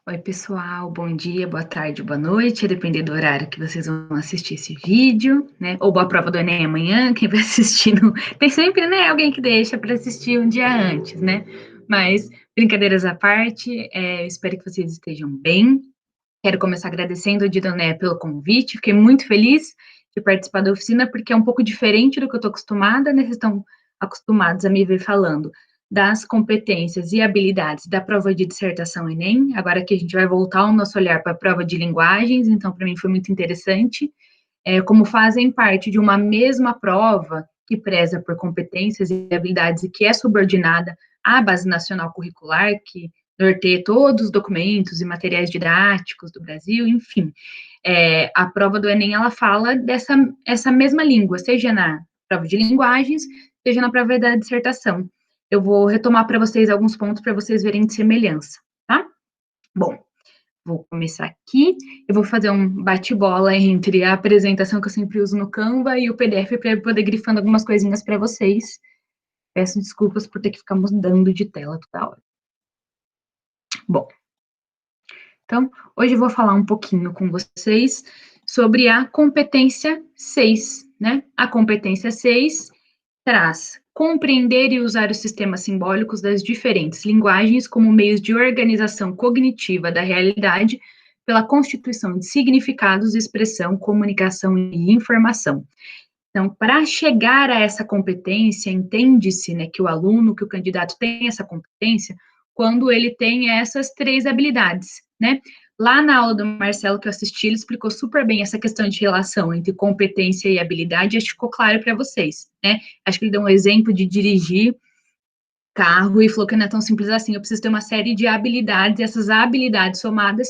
Oi, pessoal, bom dia, boa tarde, boa noite, a depender do horário que vocês vão assistir esse vídeo, né? Ou boa prova do Enem amanhã, quem vai assistir. Tem sempre, né, alguém que deixa para assistir um dia antes, né? Mas, brincadeiras à parte, espero que vocês estejam bem. Quero começar agradecendo a Didoné pelo convite, fiquei muito feliz de participar da oficina, porque é um pouco diferente do que eu estou acostumada, né? Vocês estão acostumados a me ver falando das competências e habilidades da prova de dissertação Enem, agora que a gente vai voltar o nosso olhar para a prova de linguagens, então para mim foi muito interessante, como fazem parte de uma mesma prova que preza por competências e habilidades e que é subordinada à Base Nacional Curricular, que norteia todos os documentos e materiais didáticos do Brasil, enfim. A prova do Enem, ela fala essa mesma língua, seja na prova de linguagens, seja na prova da dissertação. Eu vou retomar para vocês alguns pontos para vocês verem de semelhança, tá? Bom, vou começar aqui. Eu vou fazer um bate-bola entre a apresentação que eu sempre uso no Canva e o PDF para eu poder grifando algumas coisinhas para vocês. Peço desculpas por ter que ficar mudando de tela toda hora. Bom, então, hoje eu vou falar um pouquinho com vocês sobre a competência 6, né? A competência 6 traz compreender e usar os sistemas simbólicos das diferentes linguagens como meios de organização cognitiva da realidade pela constituição de significados, expressão, comunicação e informação. Então, para chegar a essa competência, entende-se, né, que o aluno, que o candidato tem essa competência quando ele tem essas três habilidades, né? Lá na aula do Marcelo que eu assisti, ele explicou super bem essa questão de relação entre competência e habilidade, acho que ficou claro para vocês, né? Acho que ele deu um exemplo de dirigir carro e falou que não é tão simples assim, eu preciso ter uma série de habilidades, e essas habilidades somadas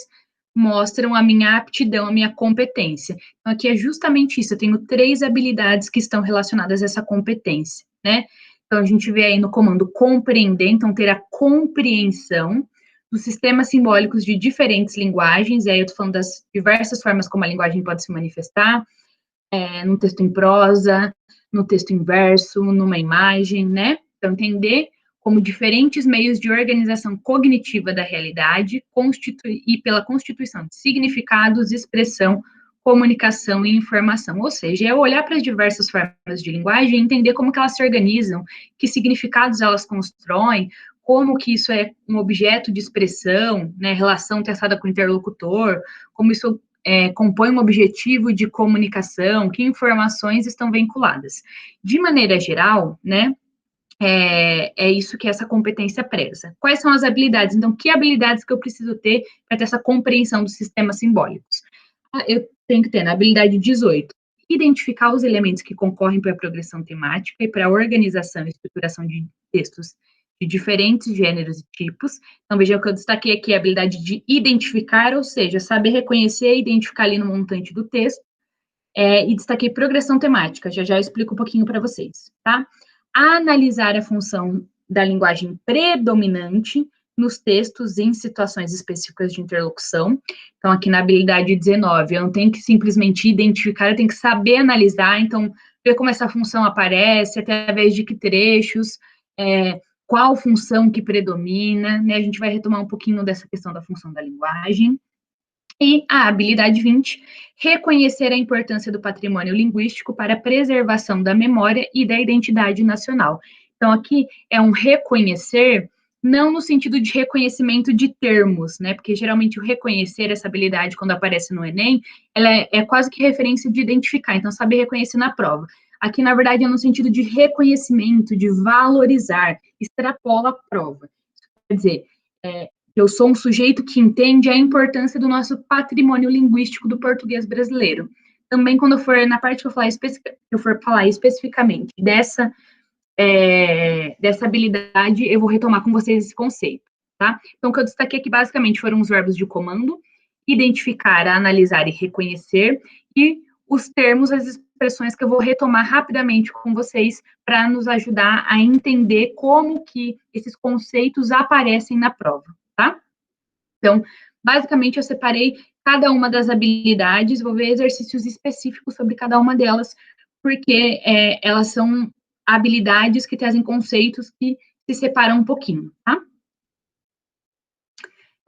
mostram a minha aptidão, a minha competência. Então, aqui é justamente isso, eu tenho três habilidades que estão relacionadas a essa competência, né? Então, a gente vê aí no comando compreender, então, ter a compreensão dos sistemas simbólicos de diferentes linguagens, e aí eu estou falando das diversas formas como a linguagem pode se manifestar, no texto em prosa, no texto em verso, numa imagem, né? Então, entender como diferentes meios de organização cognitiva da realidade e pela constituição de significados, expressão, comunicação e informação. Ou seja, é olhar para as diversas formas de linguagem e entender como que elas se organizam, que significados elas constroem, como que isso é um objeto de expressão, né, relação traçada com o interlocutor, como isso compõe um objetivo de comunicação, que informações estão vinculadas. De maneira geral, né, é isso que essa competência preza. Quais são as habilidades? Então, que habilidades que eu preciso ter para ter essa compreensão dos sistemas simbólicos? Eu tenho que ter na habilidade 18, identificar os elementos que concorrem para a progressão temática e para a organização e estruturação de textos de diferentes gêneros e tipos. Então, vejam que eu destaquei aqui a habilidade de identificar, ou seja, saber reconhecer e identificar ali no montante do texto, e destaquei progressão temática, já já eu explico um pouquinho para vocês, tá? Analisar a função da linguagem predominante nos textos em situações específicas de interlocução. Então, aqui na habilidade 19, eu não tenho que simplesmente identificar, eu tenho que saber analisar, então, ver como essa função aparece, através de que trechos, qual função que predomina, né? A gente vai retomar um pouquinho dessa questão da função da linguagem. E a habilidade 20, reconhecer a importância do patrimônio linguístico para a preservação da memória e da identidade nacional. Então, aqui é um reconhecer, não no sentido de reconhecimento de termos, né? Porque geralmente o reconhecer, essa habilidade, quando aparece no Enem, ela é quase que referência de identificar, então saber reconhecer na prova. Aqui, na verdade, é no sentido de reconhecimento, de valorizar, extrapola a prova. Quer dizer, eu sou um sujeito que entende a importância do nosso patrimônio linguístico do português brasileiro. Também, quando eu for na parte que eu for falar especificamente dessa habilidade, eu vou retomar com vocês esse conceito, tá? Então, o que eu destaquei aqui, basicamente, foram os verbos de comando, identificar, analisar e reconhecer, e os termos, as expressões que eu vou retomar rapidamente com vocês para nos ajudar a entender como que esses conceitos aparecem na prova, tá? Então, basicamente, eu separei cada uma das habilidades, vou ver exercícios específicos sobre cada uma delas, porque elas são habilidades que trazem conceitos que se separam um pouquinho, tá?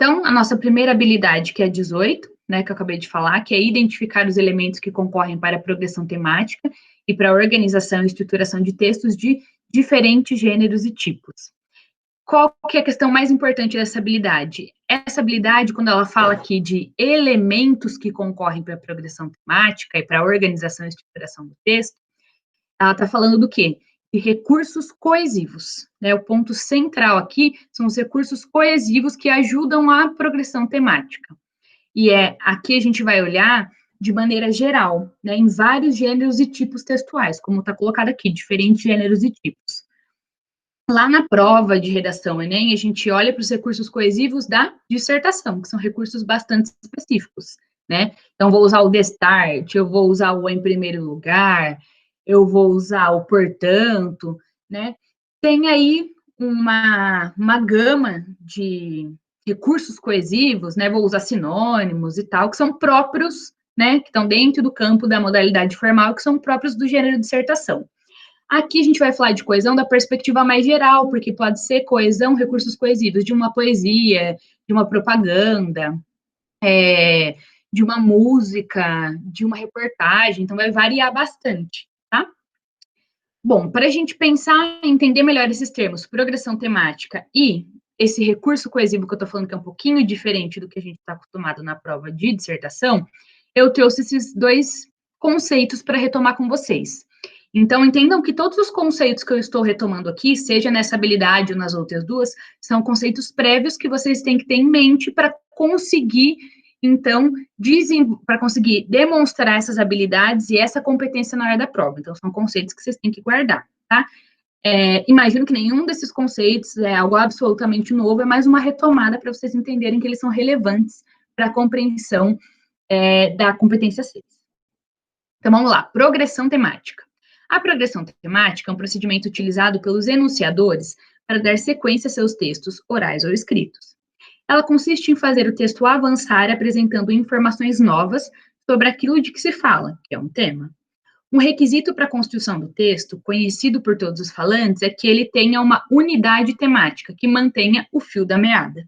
Então, a nossa primeira habilidade, que é a 18, né, que eu acabei de falar, que é identificar os elementos que concorrem para a progressão temática e para a organização e estruturação de textos de diferentes gêneros e tipos. Qual que é a questão mais importante dessa habilidade? Essa habilidade, quando ela fala aqui de elementos que concorrem para a progressão temática e para a organização e estruturação do texto, ela está falando do quê? De recursos coesivos, né? O ponto central aqui são os recursos coesivos que ajudam a progressão temática. E aqui a gente vai olhar de maneira geral, né, em vários gêneros e tipos textuais, como está colocado aqui, diferentes gêneros e tipos. Lá na prova de redação Enem, a gente olha para os recursos coesivos da dissertação, que são recursos bastante específicos, né? Então, vou usar o destart, eu vou usar o em primeiro lugar, eu vou usar o portanto, né? Tem aí uma gama de recursos coesivos, né? Vou usar sinônimos e tal, que são próprios, né? Que estão dentro do campo da modalidade formal, que são próprios do gênero dissertação. Aqui a gente vai falar de coesão da perspectiva mais geral, porque pode ser coesão, recursos coesivos de uma poesia, de uma propaganda, de uma música, de uma reportagem, então vai variar bastante, tá? Bom, para a gente pensar e entender melhor esses termos, progressão temática e esse recurso coesivo que eu estou falando que é um pouquinho diferente do que a gente está acostumado na prova de dissertação, eu trouxe esses dois conceitos para retomar com vocês. Então, entendam que todos os conceitos que eu estou retomando aqui, seja nessa habilidade ou nas outras duas, são conceitos prévios que vocês têm que ter em mente para conseguir, então, para conseguir demonstrar essas habilidades e essa competência na hora da prova. Então, são conceitos que vocês têm que guardar, tá? Imagino que nenhum desses conceitos é algo absolutamente novo, é mais uma retomada para vocês entenderem que eles são relevantes para a compreensão da competência 6. Então, vamos lá, progressão temática. A progressão temática é um procedimento utilizado pelos enunciadores para dar sequência a seus textos, orais ou escritos. Ela consiste em fazer o texto avançar apresentando informações novas sobre aquilo de que se fala, que é um tema. Um requisito para a construção do texto, conhecido por todos os falantes, é que ele tenha uma unidade temática, que mantenha o fio da meada.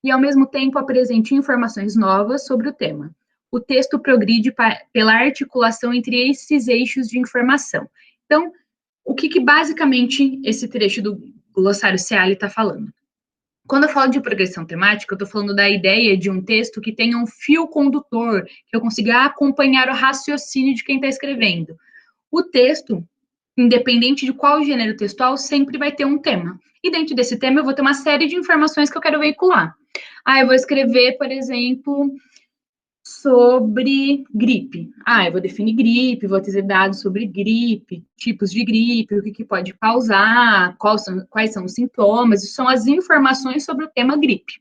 E, ao mesmo tempo, apresente informações novas sobre o tema. O texto progride pela articulação entre esses eixos de informação. Então, o que basicamente esse trecho do glossário Seale está falando? Quando eu falo de progressão temática, eu estou falando da ideia de um texto que tenha um fio condutor, que eu consiga acompanhar o raciocínio de quem está escrevendo. O texto, independente de qual gênero textual, sempre vai ter um tema. E dentro desse tema eu vou ter uma série de informações que eu quero veicular. Eu vou escrever, por exemplo, sobre gripe. Eu vou definir gripe, vou ter dados sobre gripe, tipos de gripe, o que pode causar, quais são os sintomas, isso são as informações sobre o tema gripe.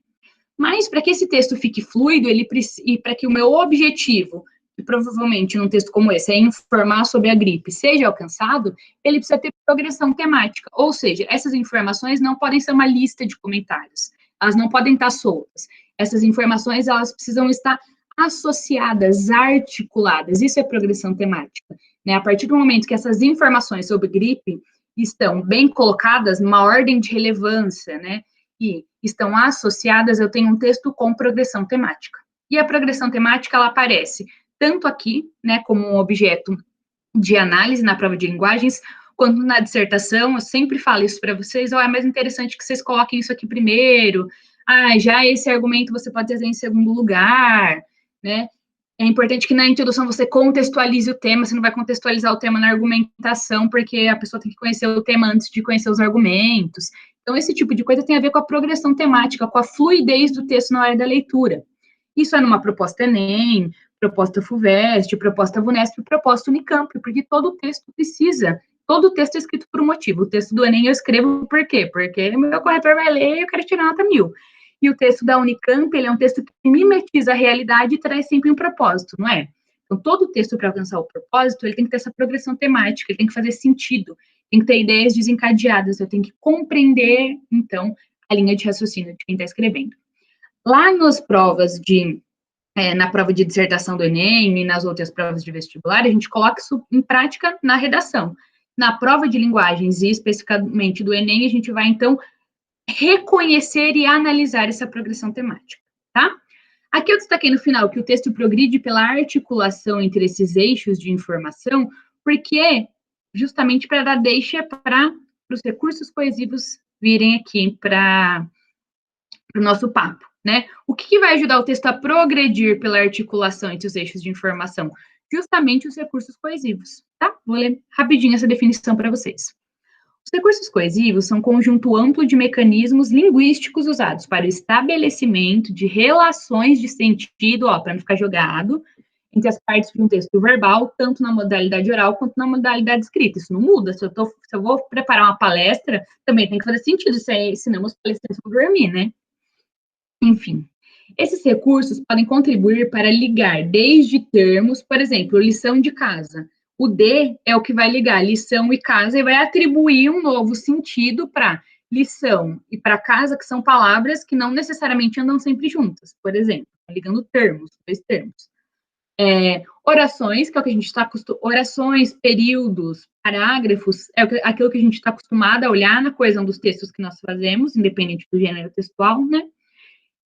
Mas, para que esse texto fique fluido, e para que o meu objetivo, que provavelmente num texto como esse é informar sobre a gripe, seja alcançado, ele precisa ter progressão temática. Ou seja, essas informações não podem ser uma lista de comentários, elas não podem estar soltas. Essas informações, elas precisam estar associadas, articuladas. Isso é progressão temática, né? A partir do momento que essas informações sobre gripe estão bem colocadas numa ordem de relevância, né? E estão associadas, eu tenho um texto com progressão temática. E a progressão temática, ela aparece tanto aqui, né, como um objeto de análise na prova de linguagens, quanto na dissertação. Eu sempre falo isso para vocês, é mais interessante que vocês coloquem isso aqui primeiro, já esse argumento você pode trazer em segundo lugar, né? É importante que na introdução você contextualize o tema, você não vai contextualizar o tema na argumentação, porque a pessoa tem que conhecer o tema antes de conhecer os argumentos. Então, esse tipo de coisa tem a ver com a progressão temática, com a fluidez do texto na hora da leitura. Isso é numa proposta Enem, proposta FUVEST, proposta VUNESP, proposta Unicamp, porque todo texto é escrito por um motivo. O texto do Enem eu escrevo por quê? Porque o meu corretor vai ler e eu quero tirar nota 1000. E o texto da Unicamp, ele é um texto que mimetiza a realidade e traz sempre um propósito, não é? Então, todo texto, para alcançar o propósito, ele tem que ter essa progressão temática, ele tem que fazer sentido, tem que ter ideias desencadeadas, eu tenho que compreender, então, a linha de raciocínio de quem está escrevendo. Lá na prova de dissertação do Enem e nas outras provas de vestibular, a gente coloca isso em prática na redação. Na prova de linguagens e especificamente do Enem, a gente vai, então, reconhecer e analisar essa progressão temática. tá? Aqui eu destaquei no final que o texto progride pela articulação entre esses eixos de informação, porque justamente para dar deixa para os recursos coesivos virem aqui para o nosso papo, né? O que vai ajudar o texto a progredir pela articulação entre os eixos de informação? Justamente os recursos coesivos, tá? Vou ler rapidinho essa definição para vocês. Os recursos coesivos são um conjunto amplo de mecanismos linguísticos usados para o estabelecimento de relações de sentido, para não ficar jogado, entre as partes de um texto verbal, tanto na modalidade oral quanto na modalidade escrita. Isso não muda. Se eu vou preparar uma palestra, também tem que fazer sentido, senão os palestrantes vão dormir, né? Enfim, esses recursos podem contribuir para ligar desde termos, por exemplo, lição de casa. O de é o que vai ligar lição e casa e vai atribuir um novo sentido para lição e para casa, que são palavras que não necessariamente andam sempre juntas. Por exemplo, ligando termos, dois termos. Orações, que é o que a gente está acostumado, orações, períodos, parágrafos, é aquilo que a gente está acostumado a olhar na coesão dos textos que nós fazemos, independente do gênero textual, né?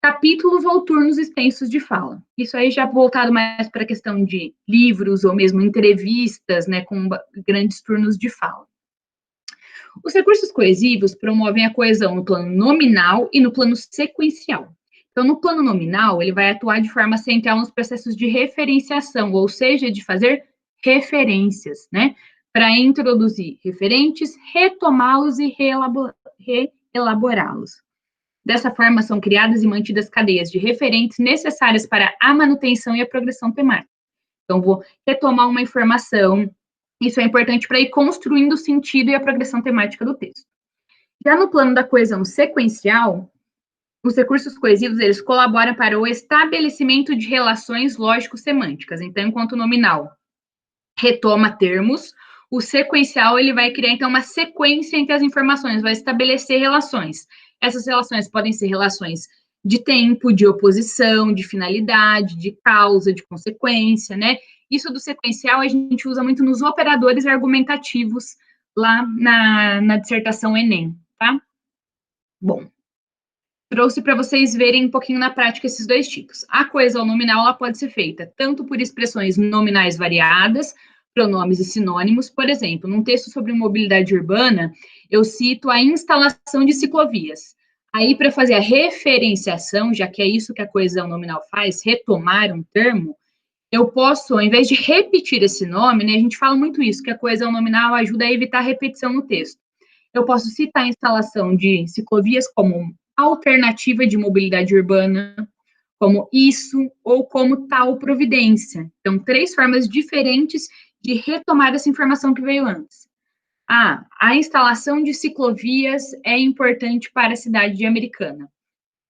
Capítulos ou turnos extensos de fala. Isso aí já voltado mais para a questão de livros ou mesmo entrevistas, né, com grandes turnos de fala. Os recursos coesivos promovem a coesão no plano nominal e no plano sequencial. Então, no plano nominal, ele vai atuar de forma central nos processos de referenciação, ou seja, de fazer referências, né, para introduzir referentes, retomá-los e reelaborá-los. Dessa forma, são criadas e mantidas cadeias de referentes necessárias para a manutenção e a progressão temática. Então, vou retomar uma informação, isso é importante para ir construindo o sentido e a progressão temática do texto. Já no plano da coesão sequencial, os recursos coesivos, eles colaboram para o estabelecimento de relações lógico-semânticas. Então, enquanto o nominal retoma termos, o sequencial, ele vai criar, então, uma sequência entre as informações, vai estabelecer relações. Essas relações podem ser relações de tempo, de oposição, de finalidade, de causa, de consequência, né? Isso do sequencial a gente usa muito nos operadores argumentativos lá na dissertação Enem, tá? Bom, trouxe para vocês verem um pouquinho na prática esses dois tipos. A coesão nominal, ela pode ser feita tanto por expressões nominais variadas, pronomes e sinônimos. Por exemplo, num texto sobre mobilidade urbana, eu cito a instalação de ciclovias. Aí, para fazer a referenciação, já que é isso que a coesão nominal faz, retomar um termo, eu posso, ao invés de repetir esse nome, né, a gente fala muito isso, que a coesão nominal ajuda a evitar repetição no texto. Eu posso citar a instalação de ciclovias como alternativa de mobilidade urbana, como isso, ou como tal providência. Então, 3 formas diferentes de retomar essa informação que veio antes. A instalação de ciclovias é importante para a cidade de Americana.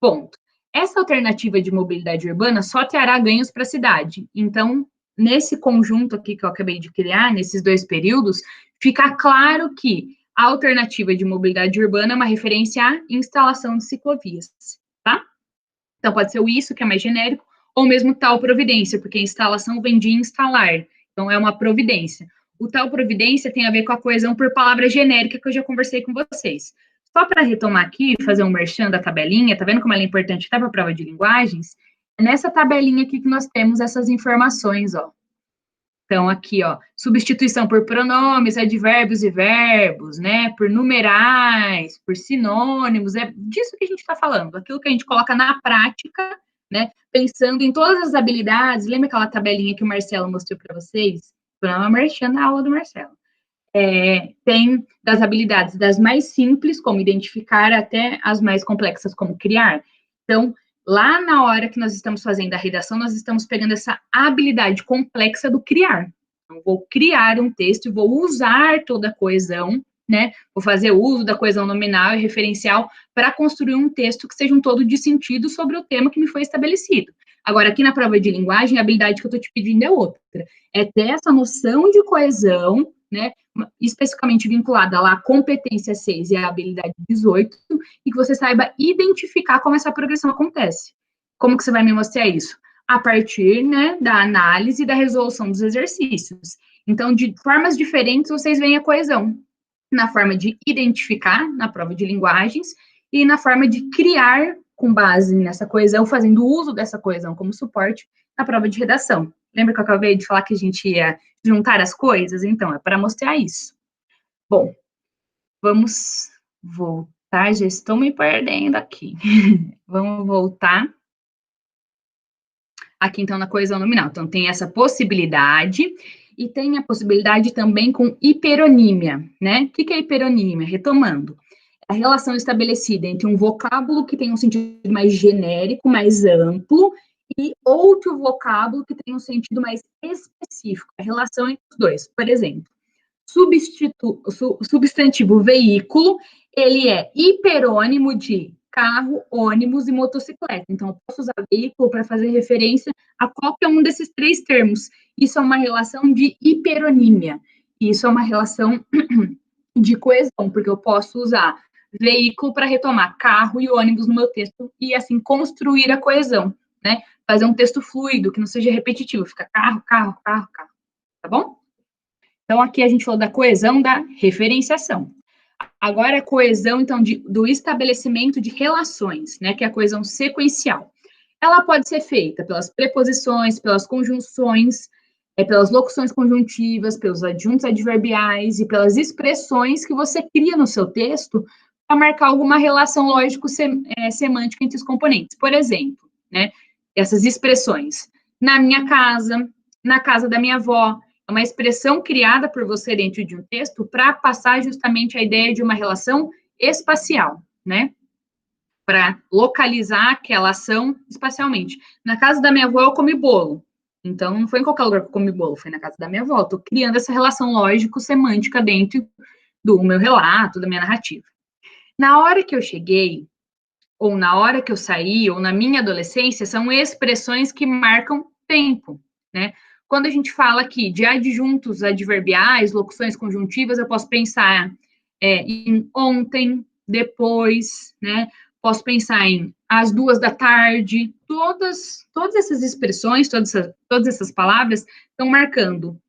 Ponto. Essa alternativa de mobilidade urbana só trará ganhos para a cidade. Então, nesse conjunto aqui que eu acabei de criar, nesses 2 períodos, fica claro que a alternativa de mobilidade urbana é uma referência à instalação de ciclovias, tá? Então, pode ser o isso, que é mais genérico, ou mesmo tal providência, porque a instalação vem de instalar, então é uma providência. O tal providência tem a ver com a coesão por palavra genérica que eu já conversei com vocês. Só para retomar aqui, fazer um merchan da tabelinha, tá vendo como ela é importante até para a prova de linguagens? É nessa tabelinha aqui que nós temos essas informações, ó. Então, aqui, ó, substituição por pronomes, advérbios e verbos, né, por numerais, por sinônimos, é disso que a gente está falando, aquilo que a gente coloca na prática, né, pensando em todas as habilidades. Lembra aquela tabelinha que o Marcelo mostrou para vocês? Foi uma merchan na aula do Marcelo. Tem das habilidades das mais simples, como identificar, até as mais complexas, como criar. Então, lá na hora que nós estamos fazendo a redação, nós estamos pegando essa habilidade complexa do criar. Então, vou criar um texto e vou usar toda a coesão, né? Vou fazer uso da coesão nominal e referencial para construir um texto que seja um todo de sentido sobre o tema que me foi estabelecido. Agora, aqui na prova de linguagem, a habilidade que eu estou te pedindo é outra. É ter essa noção de coesão, né, especificamente vinculada lá à competência 6 e à habilidade 18, e que você saiba identificar como essa progressão acontece. Como que você vai me mostrar isso? A partir, né, da análise e da resolução dos exercícios. Então, de formas diferentes, vocês veem a coesão. Na forma de identificar, na prova de linguagens, e na forma de criar com base nessa coesão, fazendo uso dessa coesão como suporte na prova de redação. Lembra que eu acabei de falar que a gente ia juntar as coisas? Então, é para mostrar isso. Bom, vamos voltar, já estou me perdendo aqui. Vamos voltar aqui, então, na coesão nominal. Então, tem essa possibilidade, e tem a possibilidade também com hiperonímia, né? O que é hiperonímia? Retomando, a relação estabelecida entre um vocábulo que tem um sentido mais genérico, mais amplo, e outro vocábulo que tem um sentido mais específico, a relação entre os dois. Por exemplo, substantivo veículo, ele é hiperônimo de carro, ônibus e motocicleta. Então, eu posso usar veículo para fazer referência a qualquer um desses três termos. Isso é uma relação de hiperonímia. Isso é uma relação de coesão, porque eu posso usar veículo para retomar carro e ônibus no meu texto e, assim, construir a coesão, né? Fazer um texto fluido, que não seja repetitivo. Fica carro, carro, carro, carro. Tá bom? Então, aqui a gente falou da coesão da referenciação. Agora, a coesão, então, do estabelecimento de relações, né, que é a coesão sequencial. Ela pode ser feita pelas preposições, pelas conjunções, pelas locuções conjuntivas, pelos adjuntos adverbiais e pelas expressões que você cria no seu texto para marcar alguma relação lógico-semântica entre os componentes. Por exemplo, né, essas expressões. Na minha casa, na casa da minha avó, é uma expressão criada por você dentro de um texto para passar justamente a ideia de uma relação espacial, né? Para localizar aquela ação espacialmente. Na casa da minha avó, eu comi bolo. Então, não foi em qualquer lugar que eu comi bolo, foi na casa da minha avó. Estou criando essa relação lógico-semântica dentro do meu relato, da minha narrativa. Na hora que eu cheguei, ou na hora que eu saí, ou na minha adolescência, são expressões que marcam tempo, né? Quando a gente fala aqui de adjuntos adverbiais, locuções conjuntivas, eu posso pensar em ontem, depois, né? Posso pensar em às 2 da tarde. Todas essas expressões, todas essas palavras estão marcando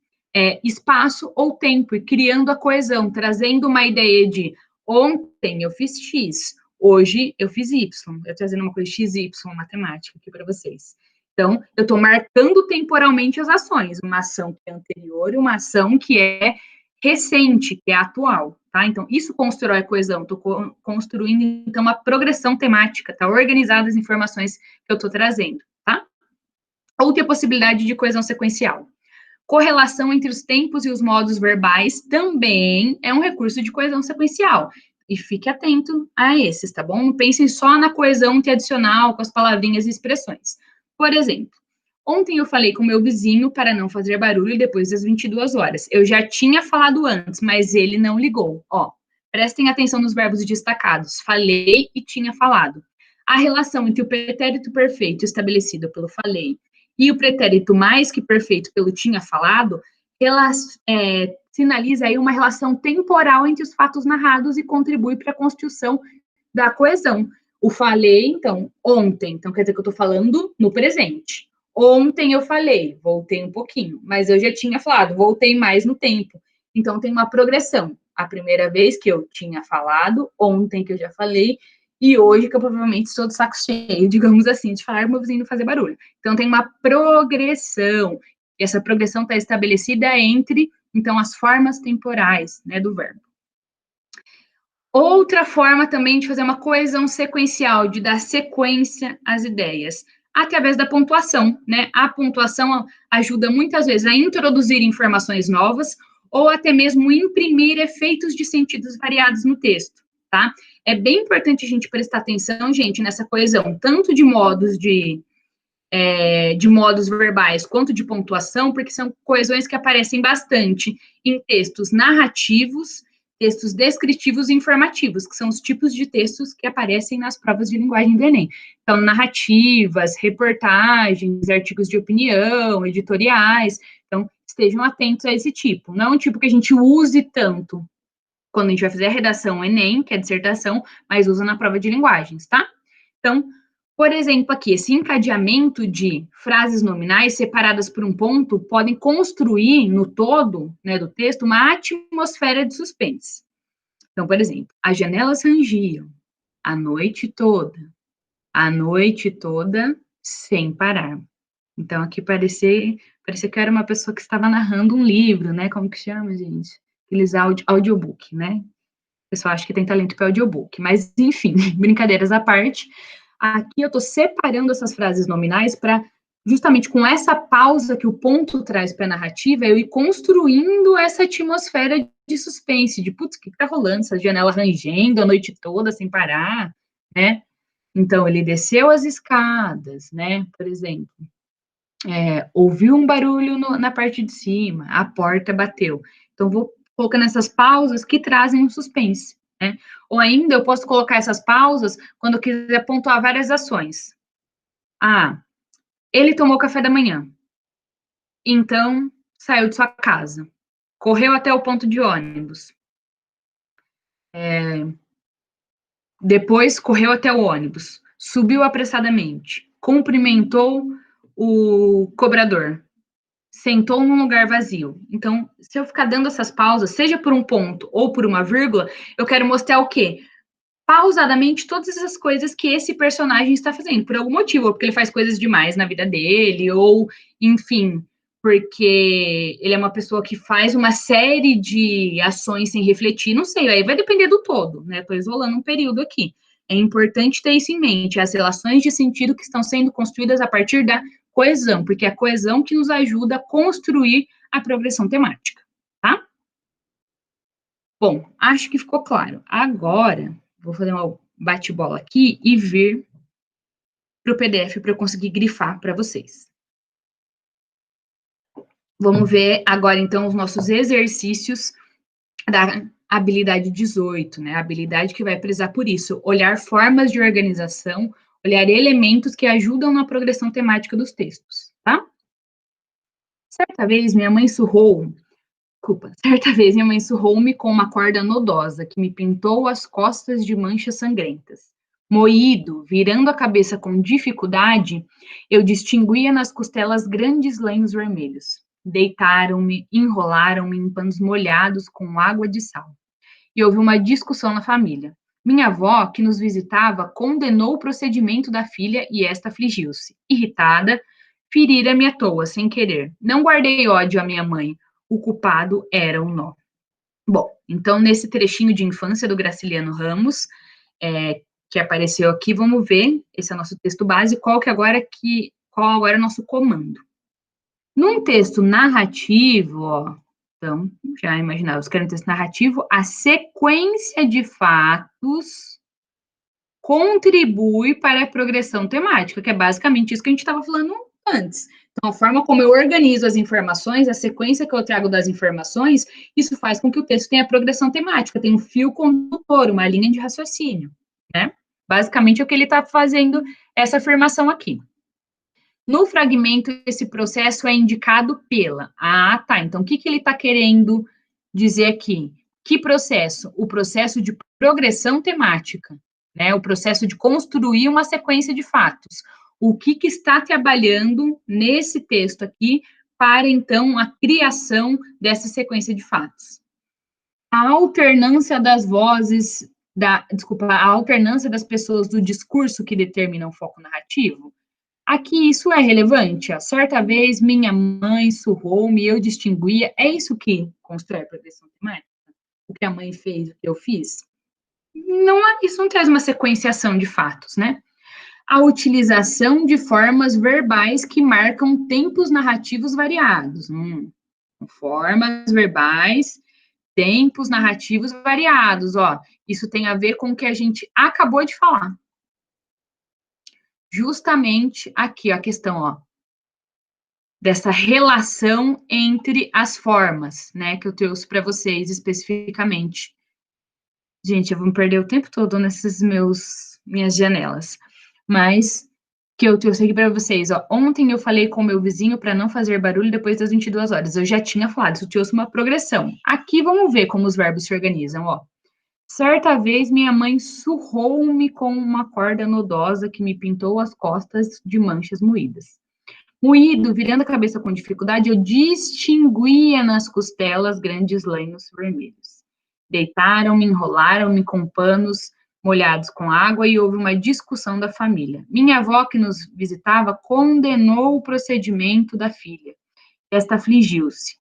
espaço ou tempo e criando a coesão, trazendo uma ideia de ontem eu fiz X, hoje eu fiz Y. Eu estou trazendo uma coisa XY matemática aqui para vocês. Então, eu estou marcando temporalmente as ações, uma ação que é anterior e uma ação que é recente, que é atual, tá? Então, isso constrói a coesão, estou construindo, então, uma progressão temática, tá? Organizada as informações que eu estou trazendo, tá? Outra possibilidade de coesão sequencial. Correlação entre os tempos e os modos verbais também é um recurso de coesão sequencial. E fique atento a esses, tá bom? Não pensem só na coesão tradicional, com as palavrinhas e expressões. Por exemplo, ontem eu falei com meu vizinho para não fazer barulho depois das 22 horas. Eu já tinha falado antes, mas ele não ligou. Ó, prestem atenção nos verbos destacados. Falei e tinha falado. A relação entre o pretérito perfeito estabelecido pelo falei e o pretérito mais que perfeito pelo tinha falado, sinaliza aí uma relação temporal entre os fatos narrados e contribui para a construção da coesão. O falei, então, ontem, então quer dizer que eu estou falando no presente. Ontem eu falei, voltei um pouquinho, mas eu já tinha falado, voltei mais no tempo. Então tem uma progressão. A primeira vez que eu tinha falado, ontem que eu já falei, e hoje que eu provavelmente estou de saco cheio, digamos assim, de falar meu vizinho fazer barulho. Então tem uma progressão, e essa progressão está estabelecida entre, então, as formas temporais, né, do verbo. Outra forma também de fazer uma coesão sequencial, de dar sequência às ideias, através da pontuação, né? A pontuação ajuda muitas vezes a introduzir informações novas ou até mesmo imprimir efeitos de sentidos variados no texto, tá? É bem importante a gente prestar atenção, gente, nessa coesão, tanto de modos modos verbais quanto de pontuação, porque são coesões que aparecem bastante em textos narrativos, textos descritivos e informativos, que são os tipos de textos que aparecem nas provas de linguagem do Enem. Então, narrativas, reportagens, artigos de opinião, editoriais. Então, estejam atentos a esse tipo. Não é um tipo que a gente use tanto quando a gente vai fazer a redação Enem, que é a dissertação, mas usa na prova de linguagens, tá? Então, por exemplo, aqui, esse encadeamento de frases nominais separadas por um ponto podem construir no todo, né, do texto uma atmosfera de suspense. Então, por exemplo, as janelas rangiam a noite toda. a noite toda, sem parar. Então, aqui parecia que eu era uma pessoa que estava narrando um livro, né? Como que chama, gente? Aqueles audiobook, né? O pessoal acha que tem talento para audiobook. Mas, enfim, brincadeiras à parte. Aqui eu estou separando essas frases nominais para, justamente com essa pausa que o ponto traz para a narrativa, eu ir construindo essa atmosfera de suspense, de, putz, o que está rolando? Essa janela rangendo a noite toda sem parar, né? Então, ele desceu as escadas, né? Por exemplo. Ouviu um barulho na parte de cima, a porta bateu. Então, vou colocando essas pausas que trazem um suspense, né? Ou ainda, eu posso colocar essas pausas quando eu quiser pontuar várias ações. Ah, ele tomou café da manhã, então saiu de sua casa, correu até o ponto de ônibus, depois correu até o ônibus, subiu apressadamente, cumprimentou o cobrador, sentou num lugar vazio. Então, se eu ficar dando essas pausas, seja por um ponto ou por uma vírgula, eu quero mostrar o quê? Pausadamente todas essas coisas que esse personagem está fazendo, por algum motivo, ou porque ele faz coisas demais na vida dele, ou, enfim, porque ele é uma pessoa que faz uma série de ações sem refletir, não sei, aí vai depender do todo, né? Estou isolando um período aqui. É importante ter isso em mente, as relações de sentido que estão sendo construídas a partir da coesão, porque é a coesão que nos ajuda a construir a progressão temática, tá? Bom, acho que ficou claro. Agora, vou fazer uma bate-bola aqui e vir para o PDF para eu conseguir grifar para vocês. Vamos ver agora, então, os nossos exercícios da habilidade 18, né? A habilidade que vai prezar por isso, olhar formas de organização, olhar elementos que ajudam na progressão temática dos textos, tá? Certa vez, minha mãe surrou-me com uma corda nodosa que me pintou as costas de manchas sangrentas. Moído, virando a cabeça com dificuldade, eu distinguia nas costelas grandes lenhos vermelhos. Deitaram-me, enrolaram-me em panos molhados com água de sal. E houve uma discussão na família. Minha avó, que nos visitava, condenou o procedimento da filha e esta afligiu-se. Irritada, ferira-me à toa, sem querer. Não guardei ódio à minha mãe. O culpado era o nó. Bom, então, nesse trechinho de infância do Graciliano Ramos, que apareceu aqui, vamos ver, esse é o nosso texto base, qual agora é o nosso comando. Num texto narrativo, ó, então, já imaginava, quero um texto narrativo, a sequência de fatos contribui para a progressão temática, que é basicamente isso que a gente estava falando antes. Então, a forma como eu organizo as informações, a sequência que eu trago das informações, isso faz com que o texto tenha progressão temática, tenha um fio condutor, uma linha de raciocínio, né? Basicamente, é o que ele está fazendo essa afirmação aqui. No fragmento, esse processo é indicado pela. Ah, tá. Então, o que ele está querendo dizer aqui? Que processo? O processo de progressão temática, né? O processo de construir uma sequência de fatos. O que está trabalhando nesse texto aqui para, então, a criação dessa sequência de fatos? A alternância das vozes, a alternância das pessoas do discurso que determina o foco narrativo. Aqui isso é relevante. Ó. Certa vez minha mãe surrou-me e eu distinguia. É isso que constrói a progressão temática? O que a mãe fez, o que eu fiz? Não, isso não traz uma sequenciação de fatos, né? A utilização de formas verbais que marcam tempos narrativos variados. Formas verbais, tempos narrativos variados. Ó, isso tem a ver com o que a gente acabou de falar. Justamente aqui, ó, a questão, ó, dessa relação entre as formas, né, que eu trouxe para vocês especificamente. Gente, eu vou me perder o tempo todo nessas minhas janelas, mas que eu trouxe aqui para vocês, ó. Ontem eu falei com meu vizinho para não fazer barulho depois das 22 horas. Eu já tinha falado, isso trouxe uma progressão. Aqui vamos ver como os verbos se organizam, ó. Certa vez minha mãe surrou-me com uma corda nodosa que me pintou as costas de manchas moídas. Moído, virando a cabeça com dificuldade, eu distinguia nas costelas grandes lenhos vermelhos. Deitaram-me, enrolaram-me com panos molhados com água e houve uma discussão da família. Minha avó, que nos visitava, condenou o procedimento da filha. Esta afligiu-se.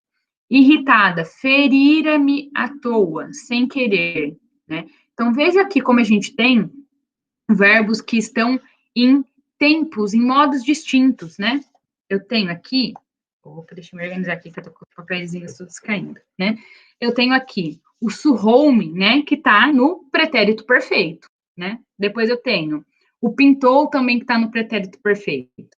Irritada, ferira-me à toa, sem querer, né? Então, veja aqui como a gente tem verbos que estão em tempos, em modos distintos, né? Eu tenho aqui, opa, deixa eu me organizar aqui, que eu tô com os papéis todos caindo, né? Eu tenho aqui o surrou-me, né, que tá no pretérito perfeito, né? Depois eu tenho o pintou também, que tá no pretérito perfeito.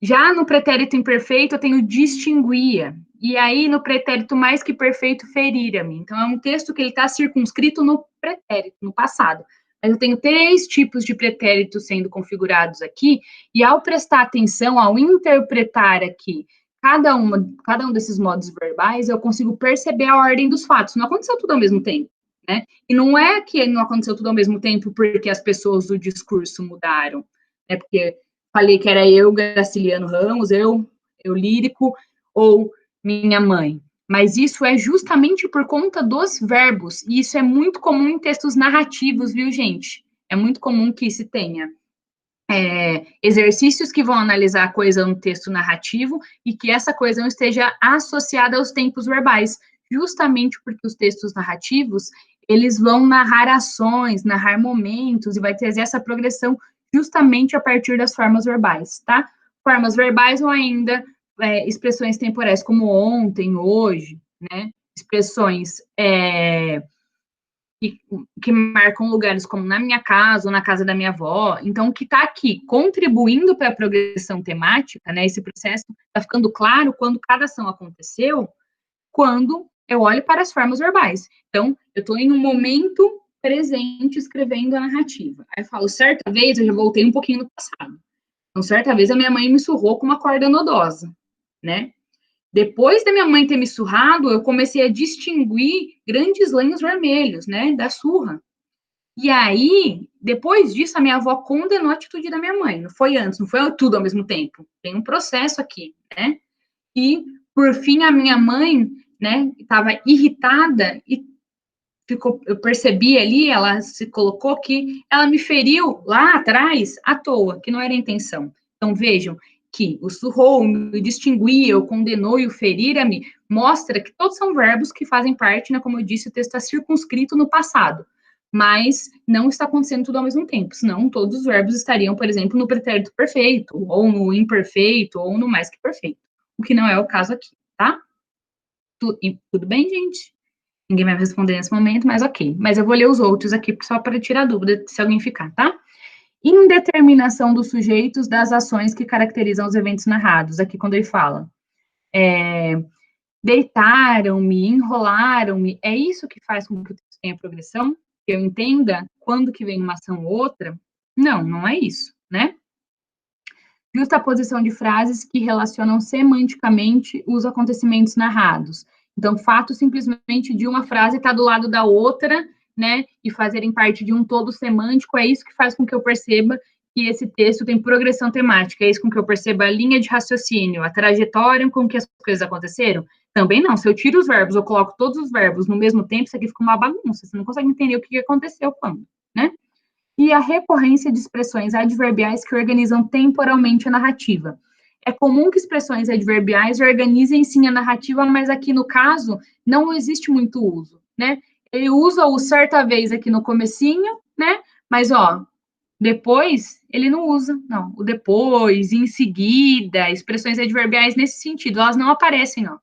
Já no pretérito imperfeito, eu tenho distinguia. E aí, no pretérito mais que perfeito, ferira-me. Então, é um texto que ele está circunscrito no pretérito, no passado. Mas eu tenho 3 tipos de pretéritos sendo configurados aqui, e ao prestar atenção, ao interpretar aqui cada um desses modos verbais, eu consigo perceber a ordem dos fatos. Não aconteceu tudo ao mesmo tempo, né? E não é que não aconteceu tudo ao mesmo tempo porque as pessoas do discurso mudaram, é porque falei que era eu, Graciliano Ramos, eu lírico, ou minha mãe. Mas isso é justamente por conta dos verbos, e isso é muito comum em textos narrativos, viu, gente? É muito comum que se tenha exercícios que vão analisar a coisa no texto narrativo e que essa coisa não esteja associada aos tempos verbais, justamente porque os textos narrativos, eles vão narrar ações, narrar momentos, e vai trazer essa progressão justamente a partir das formas verbais, tá? Formas verbais ou ainda expressões temporais, como ontem, hoje, né? Expressões que marcam lugares como na minha casa ou na casa da minha avó. Então, o que está aqui contribuindo para a progressão temática, né? Esse processo está ficando claro quando cada ação aconteceu, quando eu olho para as formas verbais. Então, eu estou em um momento presente escrevendo a narrativa. Aí eu falo, certa vez, eu já voltei um pouquinho no passado. Então, certa vez, a minha mãe me surrou com uma corda nodosa, né? Depois da minha mãe ter me surrado, eu comecei a distinguir grandes lenhos vermelhos, né, da surra. E aí, depois disso, a minha avó condenou a atitude da minha mãe. Não foi antes, não foi tudo ao mesmo tempo. Tem um processo aqui, né? E, por fim, a minha mãe, né, estava irritada e eu percebi ali, ela se colocou que ela me feriu lá atrás à toa, que não era a intenção. Então, vejam que o surrou-me, o distinguia, o condenou e o ferir-me mostra que todos são verbos que fazem parte, né, como eu disse, o texto está circunscrito no passado, mas não está acontecendo tudo ao mesmo tempo, senão todos os verbos estariam, por exemplo, no pretérito perfeito, ou no imperfeito, ou no mais que perfeito, o que não é o caso aqui, tá? Tudo bem, gente? Ninguém vai responder nesse momento, mas ok. Mas eu vou ler os outros aqui só para tirar dúvida se alguém ficar, tá? Indeterminação dos sujeitos das ações que caracterizam os eventos narrados. Aqui, quando ele fala, deitaram-me, enrolaram-me, é isso que faz com que o texto tenha progressão? Que eu entenda quando que vem uma ação ou outra? Não, não é isso, né? Justaposição de frases que relacionam semanticamente os acontecimentos narrados. Então, o fato simplesmente de uma frase estar do lado da outra, né, e fazerem parte de um todo semântico, é isso que faz com que eu perceba que esse texto tem progressão temática, é isso com que eu perceba a linha de raciocínio, a trajetória com que as coisas aconteceram. Também não, se eu tiro os verbos, eu coloco todos os verbos no mesmo tempo, isso aqui fica uma bagunça, você não consegue entender o que aconteceu quando, né? E a recorrência de expressões adverbiais que organizam temporalmente a narrativa. É comum que expressões adverbiais organizem sim a narrativa, mas aqui no caso não existe muito uso, né? Ele usa o certa vez aqui no comecinho, né? Mas ó, depois ele não usa, não. O depois, em seguida, expressões adverbiais nesse sentido, elas não aparecem, ó.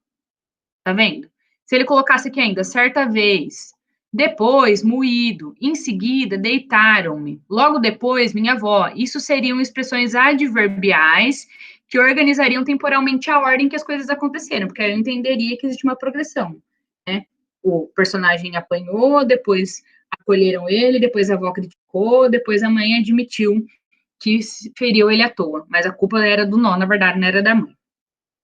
Tá vendo? Se ele colocasse aqui ainda, certa vez, depois, moído, em seguida, deitaram-me, logo depois, minha avó. Isso seriam expressões adverbiais que organizariam temporalmente a ordem que as coisas aconteceram, porque eu entenderia que existe uma progressão, né? O personagem apanhou, depois acolheram ele, depois a avó criticou, depois a mãe admitiu que feriu ele à toa, mas a culpa era do nó, na verdade, não era da mãe.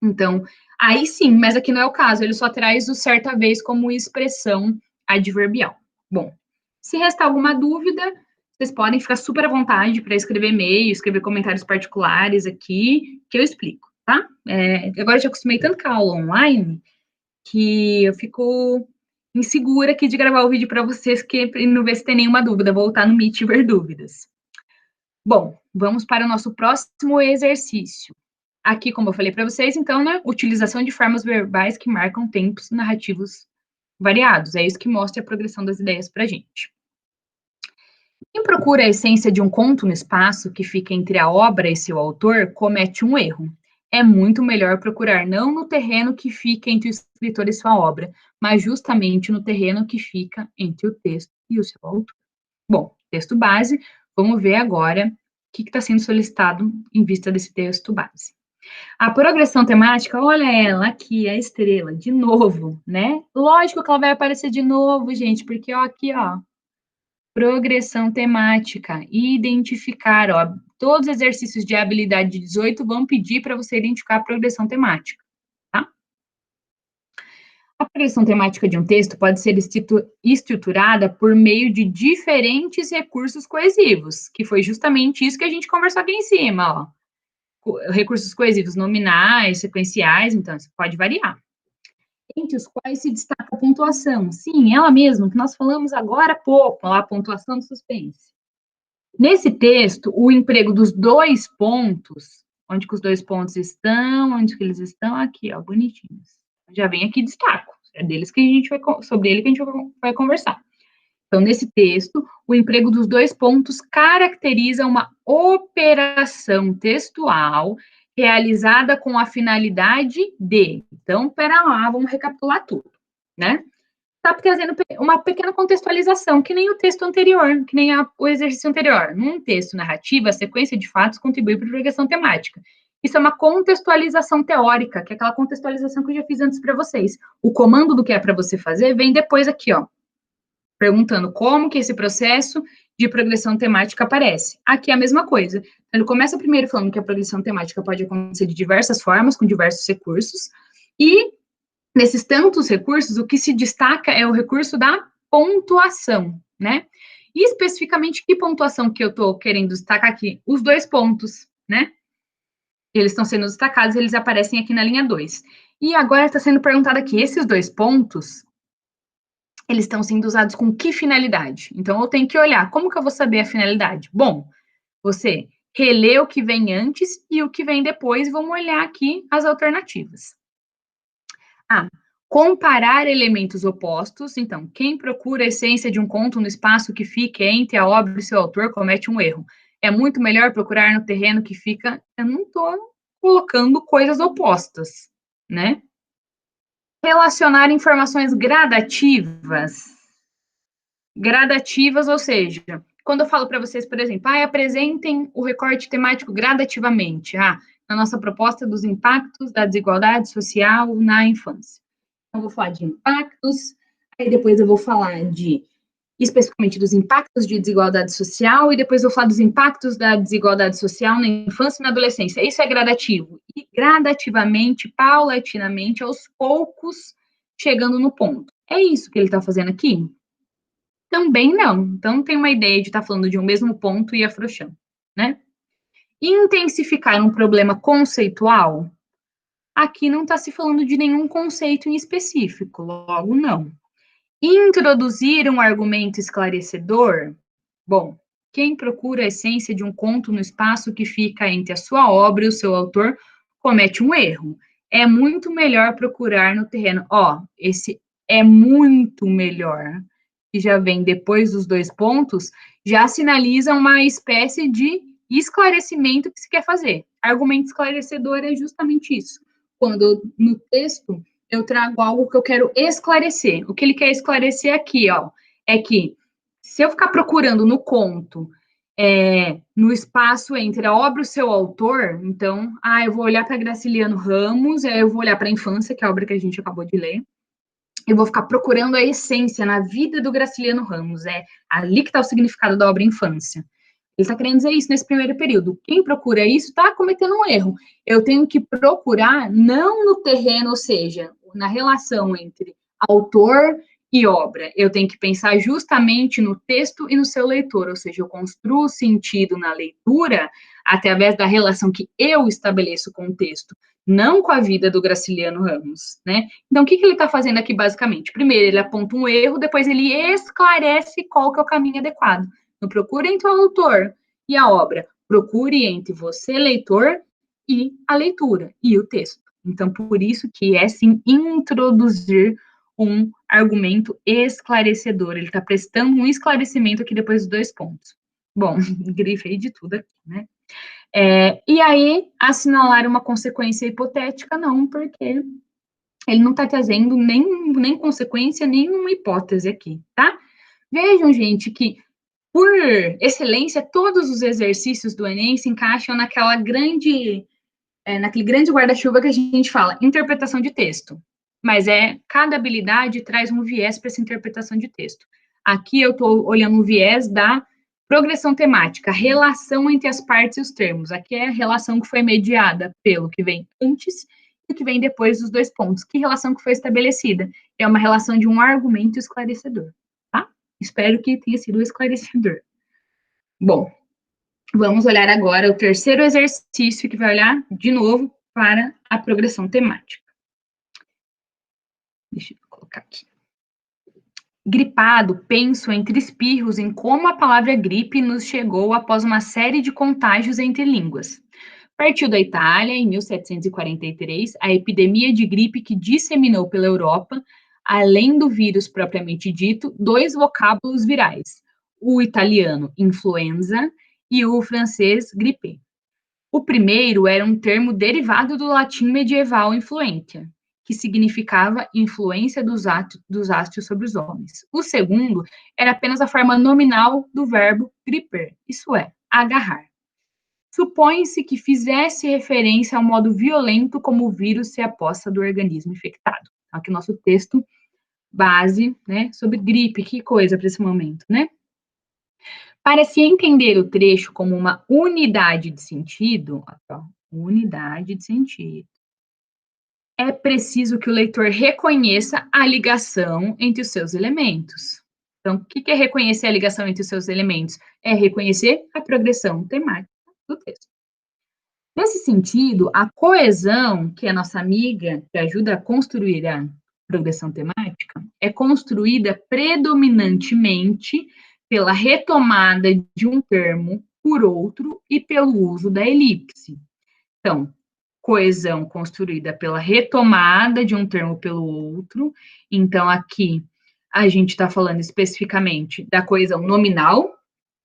Então, aí sim, mas aqui não é o caso, ele só traz o certa vez como expressão adverbial. Bom, se restar alguma dúvida, vocês podem ficar super à vontade para escrever e-mail, escrever comentários particulares aqui, que eu explico, tá? Agora eu já acostumei tanto com a aula online, que eu fico insegura aqui de gravar o vídeo para vocês, que não ver se tem nenhuma dúvida, voltar no Meet e ver dúvidas. Bom, vamos para o nosso próximo exercício. Aqui, como eu falei para vocês, então, né, utilização de formas verbais que marcam tempos narrativos variados. É isso que mostra a progressão das ideias para a gente. Quem procura a essência de um conto no espaço que fica entre a obra e seu autor comete um erro. É muito melhor procurar não no terreno que fica entre o escritor e sua obra, mas justamente no terreno que fica entre o texto e o seu autor. Bom, texto base, vamos ver agora o que está sendo solicitado em vista desse texto base. A progressão temática, olha ela aqui, a estrela, de novo, né? Lógico que ela vai aparecer de novo, gente, porque ó, aqui, ó, progressão temática, identificar, ó, todos os exercícios de habilidade 18 vão pedir para você identificar a progressão temática, tá? A progressão temática de um texto pode ser estruturada por meio de diferentes recursos coesivos, que foi justamente isso que a gente conversou aqui em cima, ó. Recursos coesivos nominais, sequenciais, então isso pode variar. Entre os quais se destaca a pontuação. Sim, ela mesma, que nós falamos agora há pouco, a pontuação do suspense. Nesse texto, o emprego dos dois pontos, onde que os dois pontos estão, onde que eles estão, aqui, ó, bonitinhos. Já vem aqui destaco, é deles que a gente vai, sobre ele que a gente vai conversar. Então, nesse texto, o emprego dos dois pontos caracteriza uma operação textual realizada com a finalidade de. Então, pera lá, vamos recapitular tudo, né? Está trazendo uma pequena contextualização, que nem o texto anterior, que nem o exercício anterior. Num texto narrativo, a sequência de fatos contribui para a progressão temática. Isso é uma contextualização teórica, que é aquela contextualização que eu já fiz antes para vocês. O comando do que é para você fazer vem depois aqui, ó, perguntando como que esse processo de progressão temática aparece. Aqui é a mesma coisa. Então, ele começa primeiro falando que a progressão temática pode acontecer de diversas formas, com diversos recursos, e nesses tantos recursos, o que se destaca é o recurso da pontuação, né? E especificamente, que pontuação que eu estou querendo destacar aqui? Os dois pontos, né? Eles estão sendo destacados, eles aparecem aqui na linha 2. E agora está sendo perguntado aqui, esses dois pontos, eles estão sendo usados com que finalidade? Então, eu tenho que olhar, como que eu vou saber a finalidade? Bom, você relê o que vem antes e o que vem depois, vamos olhar aqui as alternativas. Comparar elementos opostos. Então, quem procura a essência de um conto no espaço que fica entre a obra e seu autor comete um erro. É muito melhor procurar no terreno que fica. Eu não estou colocando coisas opostas, né? Relacionar informações gradativas. Gradativas, ou seja, quando eu falo para vocês, por exemplo, apresentem o recorte temático gradativamente. Na nossa proposta dos impactos da desigualdade social na infância. Então, eu vou falar de impactos, aí depois eu vou falar especificamente dos impactos de desigualdade social, e depois eu vou falar dos impactos da desigualdade social na infância e na adolescência. Isso é gradativo. E gradativamente, paulatinamente, aos poucos, chegando no ponto. É isso que ele está fazendo aqui? Também não. Então, não tem uma ideia de estar falando de um mesmo ponto e afrouxando, né? Intensificar um problema conceitual. Aqui não está se falando de nenhum conceito em específico, logo não. Introduzir um argumento esclarecedor. Bom, quem procura a essência de um conto no espaço que fica entre a sua obra e o seu autor comete um erro. É muito melhor procurar no terreno. Esse é muito melhor, que já vem depois dos dois pontos, já sinaliza uma espécie de esclarecimento que se quer fazer. Argumento esclarecedor é justamente isso. Quando no texto eu trago algo que eu quero esclarecer. O que ele quer esclarecer aqui, é que se eu ficar procurando no conto, no espaço entre a obra e o seu autor, então, eu vou olhar para Graciliano Ramos, eu vou olhar para a infância, que é a obra que a gente acabou de ler, eu vou ficar procurando a essência na vida do Graciliano Ramos, é ali que está o significado da obra Infância. Ele está querendo dizer isso nesse primeiro período. Quem procura isso está cometendo um erro. Eu tenho que procurar não no terreno, ou seja, na relação entre autor e obra. Eu tenho que pensar justamente no texto e no seu leitor, ou seja, eu construo sentido na leitura através da relação que eu estabeleço com o texto, não com a vida do Graciliano Ramos, né? Então, o que ele está fazendo aqui, basicamente? Primeiro, ele aponta um erro, depois ele esclarece qual que é o caminho adequado. Não procure entre o autor e a obra, procure entre você, leitor, e a leitura, e o texto. Então, por isso que é, sim, introduzir um argumento esclarecedor. Ele está prestando um esclarecimento aqui depois dos 2 pontos. Bom, grifei de tudo aqui, né? E aí, assinalar uma consequência hipotética, não, porque ele não está trazendo nem consequência, nem uma hipótese aqui, tá? Vejam, gente, que, por excelência, todos os exercícios do Enem se encaixam naquele grande guarda-chuva que a gente fala, interpretação de texto. Mas cada habilidade traz um viés para essa interpretação de texto. Aqui eu estou olhando o viés da progressão temática, relação entre as partes e os termos. Aqui é a relação que foi mediada pelo que vem antes e o que vem depois dos 2 pontos. Que relação que foi estabelecida? É uma relação de um argumento esclarecedor, tá? Espero que tenha sido esclarecedor. Bom, vamos olhar agora o terceiro exercício, que vai olhar, de novo, para a progressão temática. Deixa eu colocar aqui. Gripado, penso entre espirros em como a palavra gripe nos chegou após uma série de contágios entre línguas. Partiu da Itália, em 1743, a epidemia de gripe que disseminou pela Europa, além do vírus propriamente dito, 2 vocábulos virais, o italiano influenza e o francês grippe. O primeiro era um termo derivado do latim medieval influentia, que significava influência dos astros sobre os homens. O segundo era apenas a forma nominal do verbo griper, isso é, agarrar. Supõe-se que fizesse referência ao modo violento como o vírus se aposta do organismo infectado. Aqui o nosso texto base, né, sobre gripe, que coisa para esse momento, né? Para se entender o trecho como uma unidade de sentido, unidade de sentido, é preciso que o leitor reconheça a ligação entre os seus elementos. Então, o que é reconhecer a ligação entre os seus elementos? É reconhecer a progressão temática do texto. Nesse sentido, a coesão, que é a nossa amiga, que ajuda a construir a progressão temática, é construída predominantemente pela retomada de um termo por outro e pelo uso da elipse. Então, coesão construída pela retomada de um termo pelo outro. Então, aqui a gente está falando especificamente da coesão nominal,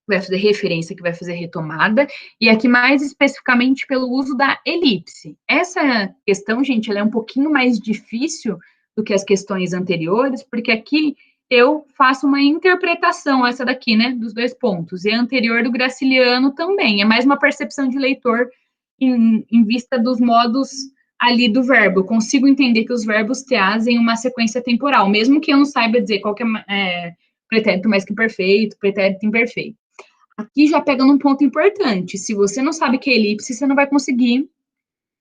vai fazer referência, que vai fazer retomada, e aqui mais especificamente pelo uso da elipse. Essa questão, gente, ela é um pouquinho mais difícil do que as questões anteriores, porque aqui eu faço uma interpretação, essa daqui, né, dos 2 pontos, e a anterior do Graciliano também, é mais uma percepção de leitor em vista dos modos ali do verbo. Eu consigo entender que os verbos trazem uma sequência temporal, mesmo que eu não saiba dizer qual que é pretérito mais que perfeito, pretérito imperfeito. Aqui já pega num ponto importante. Se você não sabe que é elipse, você não vai conseguir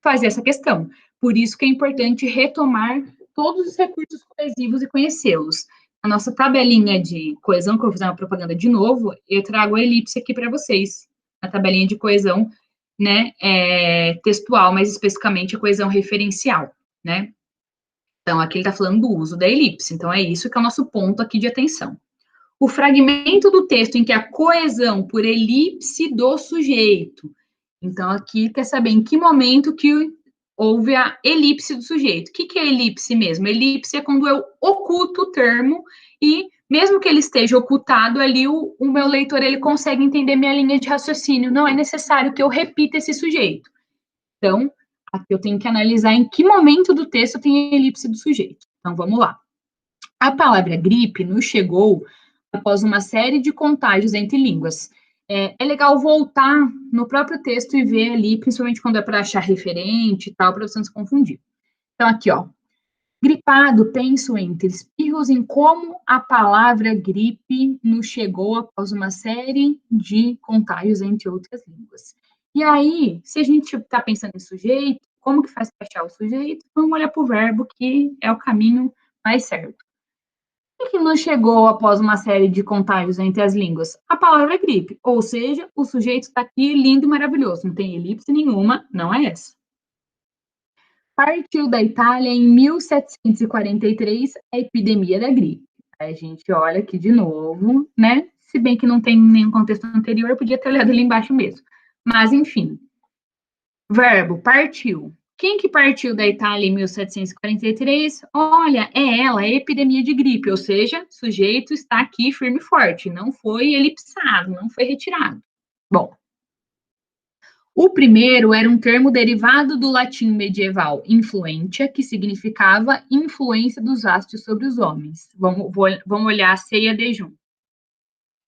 fazer essa questão. Por isso que é importante retomar todos os recursos coesivos e conhecê-los. A nossa tabelinha de coesão, que eu vou fazer uma propaganda de novo, eu trago a elipse aqui para vocês. A tabelinha de coesão, né, textual, mais especificamente a coesão referencial, né? Então, aqui ele está falando do uso da elipse. Então, é isso que é o nosso ponto aqui de atenção. O fragmento do texto em que a coesão por elipse do sujeito. Então, aqui quer saber em que momento que houve a elipse do sujeito. O que é elipse mesmo? Elipse é quando eu oculto o termo e, mesmo que ele esteja ocultado ali, o meu leitor ele consegue entender minha linha de raciocínio. Não é necessário que eu repita esse sujeito. Então, aqui eu tenho que analisar em que momento do texto tem a elipse do sujeito. Então, vamos lá. A palavra gripe nos chegou após uma série de contágios entre línguas. É legal voltar no próprio texto e ver ali, principalmente quando é para achar referente e tal, para você não se confundir. Então, aqui, ó. Gripado, penso entre espirros em como a palavra gripe nos chegou após uma série de contágios entre outras línguas. E aí, se a gente está pensando em sujeito, como que faz para achar o sujeito? Vamos olhar para o verbo, que é o caminho mais certo. O que nos chegou após uma série de contágios entre as línguas? A palavra gripe, ou seja, o sujeito está aqui lindo e maravilhoso, não tem elipse nenhuma, não é essa. Partiu da Itália em 1743 a epidemia da gripe. Aí a gente olha aqui de novo, né? Se bem que não tem nenhum contexto anterior, eu podia ter olhado ali embaixo mesmo. Mas, enfim. Verbo, partiu. Quem que partiu da Itália em 1743? Olha, é ela, a epidemia de gripe, ou seja, o sujeito está aqui firme e forte, não foi elipsado, não foi retirado. Bom, o primeiro era um termo derivado do latim medieval influentia, que significava influência dos astros sobre os homens. Vamos olhar a ceia de junho.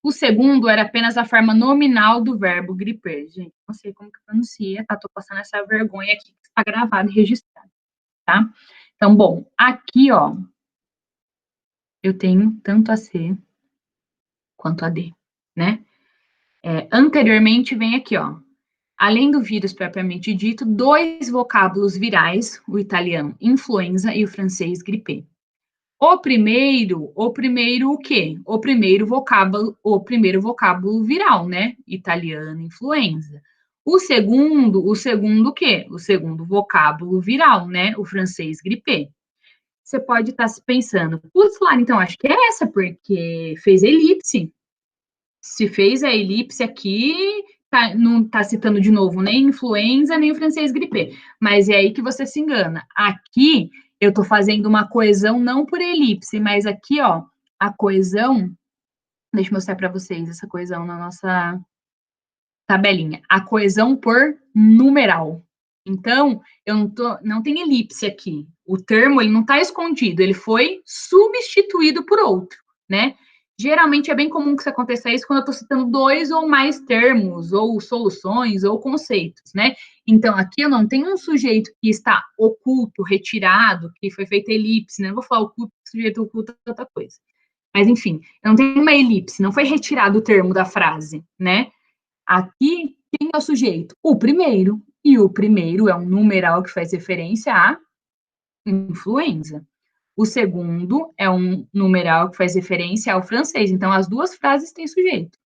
O segundo era apenas a forma nominal do verbo griper. Gente, não sei como que pronuncia, tá? Tô passando essa vergonha aqui que está gravado e registrado, tá? Então, bom, aqui, ó, eu tenho tanto a C quanto a D, né? Anteriormente vem aqui, ó. Além do vírus propriamente dito, dois vocábulos virais, o italiano influenza e o francês gripe. O primeiro o quê? O primeiro vocábulo viral, né? Italiano, influenza. O segundo o quê? O segundo vocábulo viral, né? O francês gripe. Você pode estar se pensando, putz, Lara, então acho que é essa, porque fez elipse. Se fez a elipse aqui, não está citando de novo nem influenza, nem o francês gripe. Mas é aí que você se engana. Aqui, eu estou fazendo uma coesão não por elipse, mas aqui, ó, a coesão, deixa eu mostrar para vocês essa coesão na nossa tabelinha. A coesão por numeral. Então, não tem elipse aqui. O termo, ele não está escondido, ele foi substituído por outro, né? Geralmente é bem comum que isso aconteça isso quando eu estou citando dois ou mais termos, ou soluções, ou conceitos, né? Então, aqui eu não tenho um sujeito que está oculto, retirado, que foi feita elipse, né? Não vou falar oculto, sujeito oculto é outra coisa. Mas, enfim, eu não tenho uma elipse, não foi retirado o termo da frase, né? Aqui, quem é o sujeito? O primeiro. E o primeiro é um numeral que faz referência à influenza. O segundo é um numeral que faz referência ao francês. Então, as duas frases têm sujeito.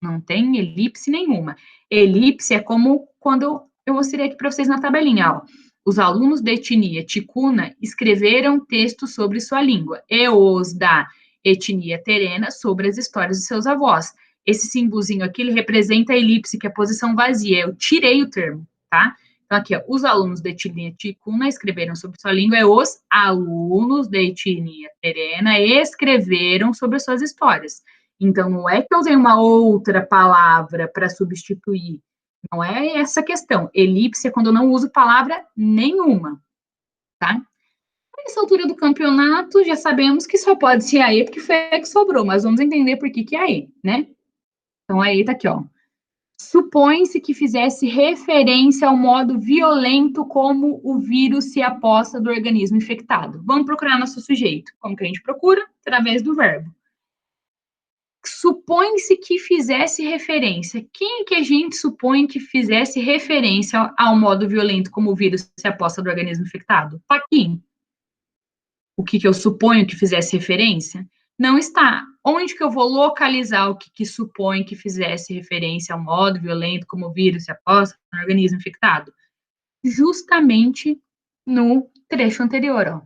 Não tem elipse nenhuma. Elipse é como quando eu mostrei aqui para vocês na tabelinha, ó. Os alunos da etnia ticuna escreveram textos sobre sua língua, e os da etnia terena sobre as histórias de seus avós. Esse símbolozinho aqui, ele representa a elipse, que é a posição vazia. Eu tirei o termo, tá? Então, aqui, ó, os alunos da etnia ticuna escreveram sobre sua língua, e os alunos da etnia terena escreveram sobre as suas histórias. Então, não é que eu usei uma outra palavra para substituir. Não é essa a questão. Elipse é quando eu não uso palavra nenhuma, tá? Nessa altura do campeonato, já sabemos que só pode ser a E, porque foi a que sobrou, mas vamos entender por que é a E, né? Então, a E tá aqui, ó. Supõe-se que fizesse referência ao modo violento como o vírus se aposta do organismo infectado. Vamos procurar nosso sujeito. Como que a gente procura? Através do verbo. Supõe-se que fizesse referência. Quem que a gente supõe que fizesse referência ao modo violento como o vírus se aposta do organismo infectado? Tá aqui. O que eu suponho que fizesse referência? Não está. Onde que eu vou localizar o que supõe que fizesse referência ao modo violento como o vírus se aposta no organismo infectado? Justamente no trecho anterior, ó.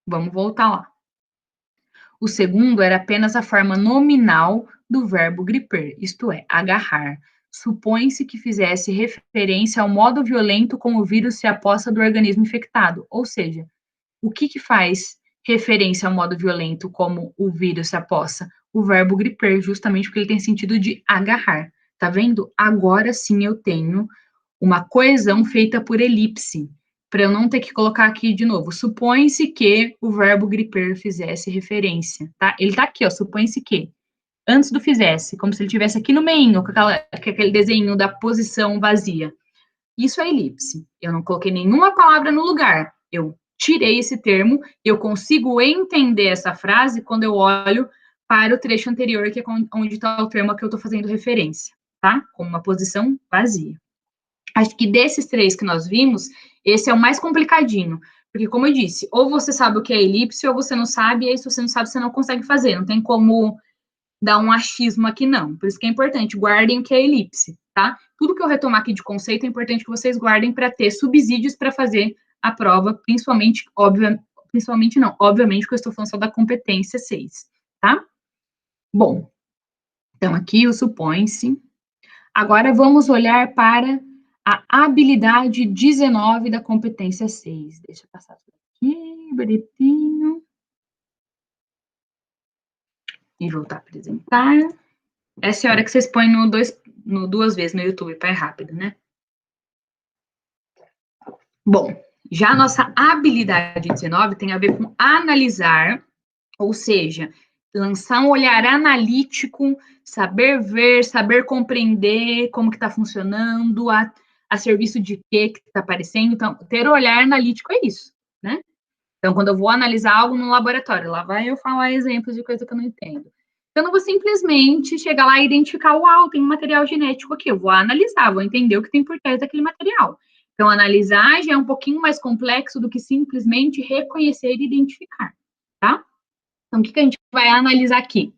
Vamos voltar lá. O segundo era apenas a forma nominal do verbo griper, isto é, agarrar. Supõe-se que fizesse referência ao modo violento como o vírus se aposta do organismo infectado, ou seja, o que faz referência ao modo violento como o vírus se aposta? O verbo griper, justamente porque ele tem sentido de agarrar. Tá vendo? Agora sim eu tenho uma coesão feita por elipse, para eu não ter que colocar aqui de novo. Supõe-se que o verbo griper fizesse referência, tá? Ele tá aqui, ó, supõe-se que. Antes do fizesse, como se ele tivesse aqui no meinho, com aquele desenho da posição vazia. Isso é elipse. Eu não coloquei nenhuma palavra no lugar. Eu tirei esse termo, eu consigo entender essa frase quando eu olho para o trecho anterior, que é onde está o termo a que eu estou fazendo referência, tá? Como uma posição vazia. Acho que desses três que nós vimos, esse é o mais complicadinho, Porque, como eu disse, ou você sabe o que é elipse, ou você não sabe, e aí, se você não sabe, você não consegue fazer. Não tem como dar um achismo aqui, não. Por isso que é importante, guardem o que é elipse, tá? Tudo que eu retomar aqui de conceito é importante que vocês guardem para ter subsídios para fazer a prova, principalmente, principalmente não, obviamente que eu estou falando só da competência 6, tá? Bom, então aqui o supõe-se. Agora vamos olhar para a habilidade 19 da competência 6. Deixa eu passar por aqui, bonitinho. E voltar a apresentar. Essa é a hora que vocês põem no duas vezes no YouTube, para ir rápido, né? Bom, já a nossa habilidade 19 tem a ver com analisar, ou seja, lançar um olhar analítico, saber ver, saber compreender como que está funcionando, a serviço de quê que está aparecendo. Então, ter o olhar analítico é isso, né? Então, quando eu vou analisar algo no laboratório, lá vai eu falar exemplos de coisa que eu não entendo. Eu não vou simplesmente chegar lá e identificar, uau, tem um material genético aqui. Eu vou analisar, vou entender o que tem por trás daquele material. Então, analisar já é um pouquinho mais complexo do que simplesmente reconhecer e identificar, tá? Então, o que a gente vai analisar aqui?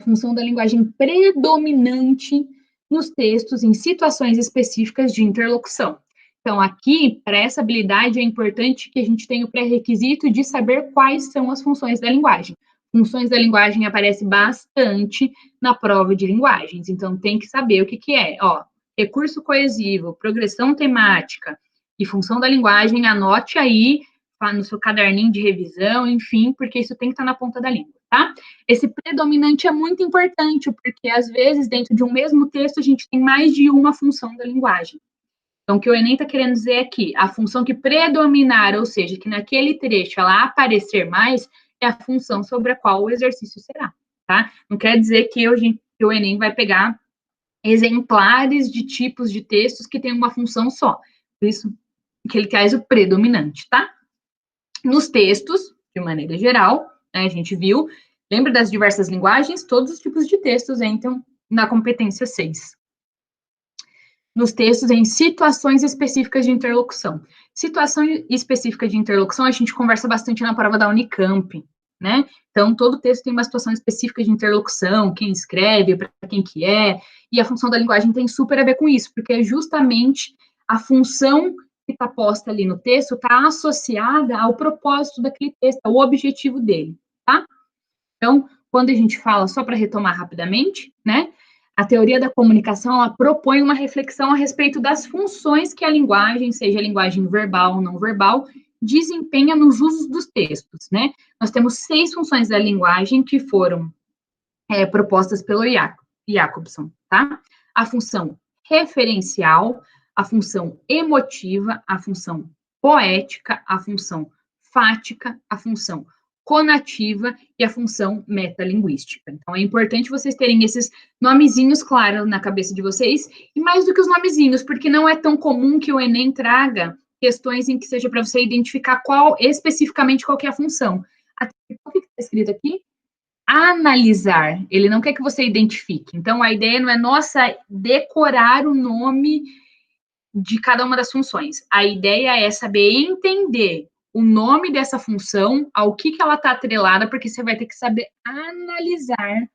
A função da linguagem predominante nos textos em situações específicas de interlocução. Então, aqui, para essa habilidade, é importante que a gente tenha o pré-requisito de saber quais são as funções da linguagem. Funções da linguagem aparecem bastante na prova de linguagens, então tem que saber o que é. Ó, recurso coesivo, progressão temática e função da linguagem, anote aí no seu caderninho de revisão, enfim, porque isso tem que estar na ponta da língua, tá? Esse predominante é muito importante, porque às vezes, dentro de um mesmo texto, a gente tem mais de uma função da linguagem. Então, o que o Enem está querendo dizer aqui, a função que predominar, ou seja, que naquele trecho ela aparecer mais, é a função sobre a qual o exercício será, tá? Não quer dizer que o Enem vai pegar exemplares de tipos de textos que têm uma função só. Por isso que ele traz o predominante, tá? Nos textos, de maneira geral, né, a gente viu, lembra das diversas linguagens? Todos os tipos de textos entram na competência 6. Nos textos em situações específicas de interlocução. Situação específica de interlocução, a gente conversa bastante na prova da Unicamp, né? Então, todo texto tem uma situação específica de interlocução, quem escreve, para quem que é, e a função da linguagem tem super a ver com isso, porque é justamente a função que está posta ali no texto está associada ao propósito daquele texto, ao objetivo dele, tá? Então, quando a gente fala, só para retomar rapidamente, né? A teoria da comunicação, ela propõe uma reflexão a respeito das funções que a linguagem, seja a linguagem verbal ou não verbal, desempenha nos usos dos textos, né? Nós temos 6 funções da linguagem que foram propostas pelo Jacobson, tá? A função referencial, a função emotiva, a função poética, a função fática, a função conativa e a função metalinguística. Então, é importante vocês terem esses nomezinhos claros na cabeça de vocês, e mais do que os nomezinhos, porque não é tão comum que o Enem traga questões em que seja para você identificar especificamente qual que é a função. Até o que está escrito aqui? Analisar. Ele não quer que você identifique. Então, a ideia não é, nossa, decorar o nome de cada uma das funções. A ideia é saber entender o nome dessa função, ao que ela está atrelada, porque você vai ter que saber analisar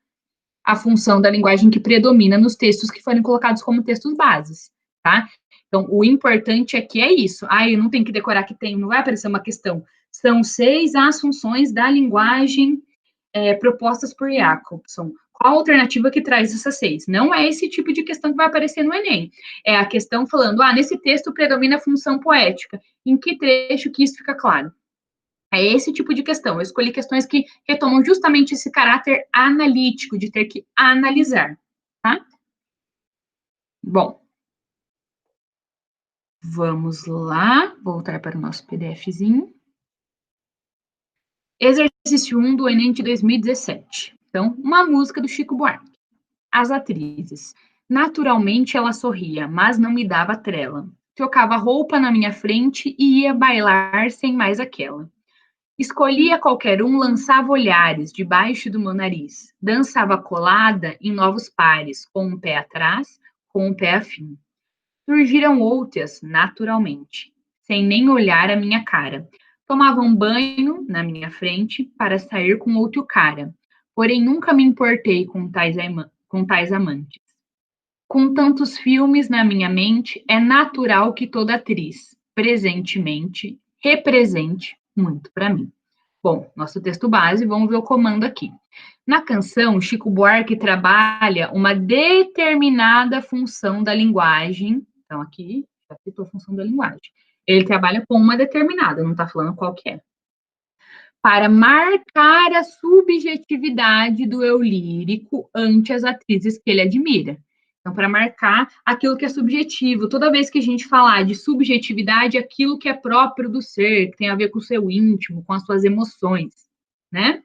a função da linguagem que predomina nos textos que forem colocados como textos bases, tá? Então, o importante aqui é isso. Eu não tenho que decorar que tem, não vai aparecer uma questão. São 6 as funções da linguagem propostas por Jacobson. Qual a alternativa que traz essas 6? Não é esse tipo de questão que vai aparecer no Enem. É a questão falando, nesse texto predomina a função poética. Em que trecho que isso fica claro? É esse tipo de questão. Eu escolhi questões que retomam justamente esse caráter analítico, de ter que analisar, tá? Bom, vamos lá, voltar para o nosso PDFzinho. Exercício 1 do Enem de 2017. Então, uma música do Chico Buarque. As atrizes. Naturalmente ela sorria, mas não me dava trela. Trocava roupa na minha frente e ia bailar sem mais aquela. Escolhia qualquer um, lançava olhares debaixo do meu nariz. Dançava colada em novos pares, com um pé atrás, com um pé afim. Surgiram outras, naturalmente, sem nem olhar a minha cara. Tomava um banho na minha frente para sair com outro cara, porém nunca me importei com tais amantes. Com tantos filmes na minha mente, é natural que toda atriz, presentemente, represente muito para mim. Bom, nosso texto base, vamos ver o comando aqui. Na canção, Chico Buarque trabalha uma determinada função da linguagem. Então, aqui, já citou a função da linguagem. Ele trabalha com uma determinada, não está falando qual que é. Para marcar a subjetividade do eu lírico ante as atrizes que ele admira. Então, para marcar aquilo que é subjetivo. Toda vez que a gente falar de subjetividade, aquilo que é próprio do ser, que tem a ver com o seu íntimo, com as suas emoções, né?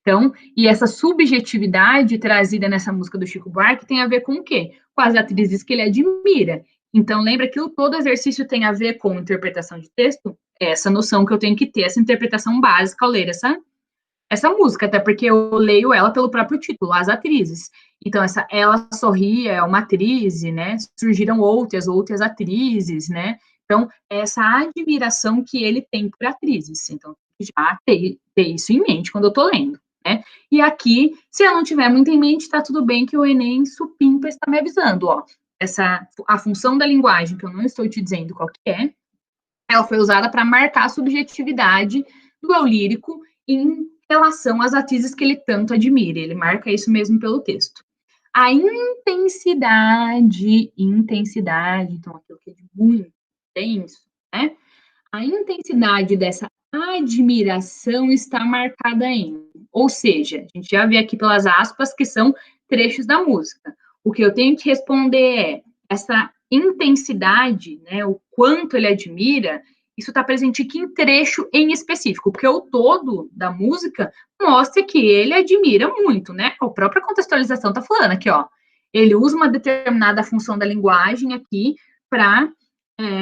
Então, e essa subjetividade trazida nessa música do Chico Buarque tem a ver com o quê? Com as atrizes que ele admira. Então, lembra que todo exercício tem a ver com interpretação de texto? É essa noção que eu tenho que ter, essa interpretação básica ao ler essa música, até porque eu leio ela pelo próprio título, As Atrizes. Então, essa Ela Sorria é uma atriz, né? Surgiram outras atrizes, né? Então, essa admiração que ele tem por atrizes. Então, já ter isso em mente quando eu estou lendo, né? E aqui, se eu não tiver muito em mente, está tudo bem que o Enem supimpa está me avisando, ó. A função da linguagem, que eu não estou te dizendo qual que é, ela foi usada para marcar a subjetividade do eu lírico em relação às atrizes que ele tanto admira. Ele marca isso mesmo pelo texto. A intensidade, então aquilo que é de muito intenso, né? A intensidade dessa admiração está marcada em, ou seja, a gente já vê aqui pelas aspas que são trechos da música. O que eu tenho que responder é essa intensidade, né, o quanto ele admira, isso está presente aqui em trecho em específico, porque o todo da música mostra que ele admira muito, né? A própria contextualização está falando aqui, ó. Ele usa uma determinada função da linguagem aqui para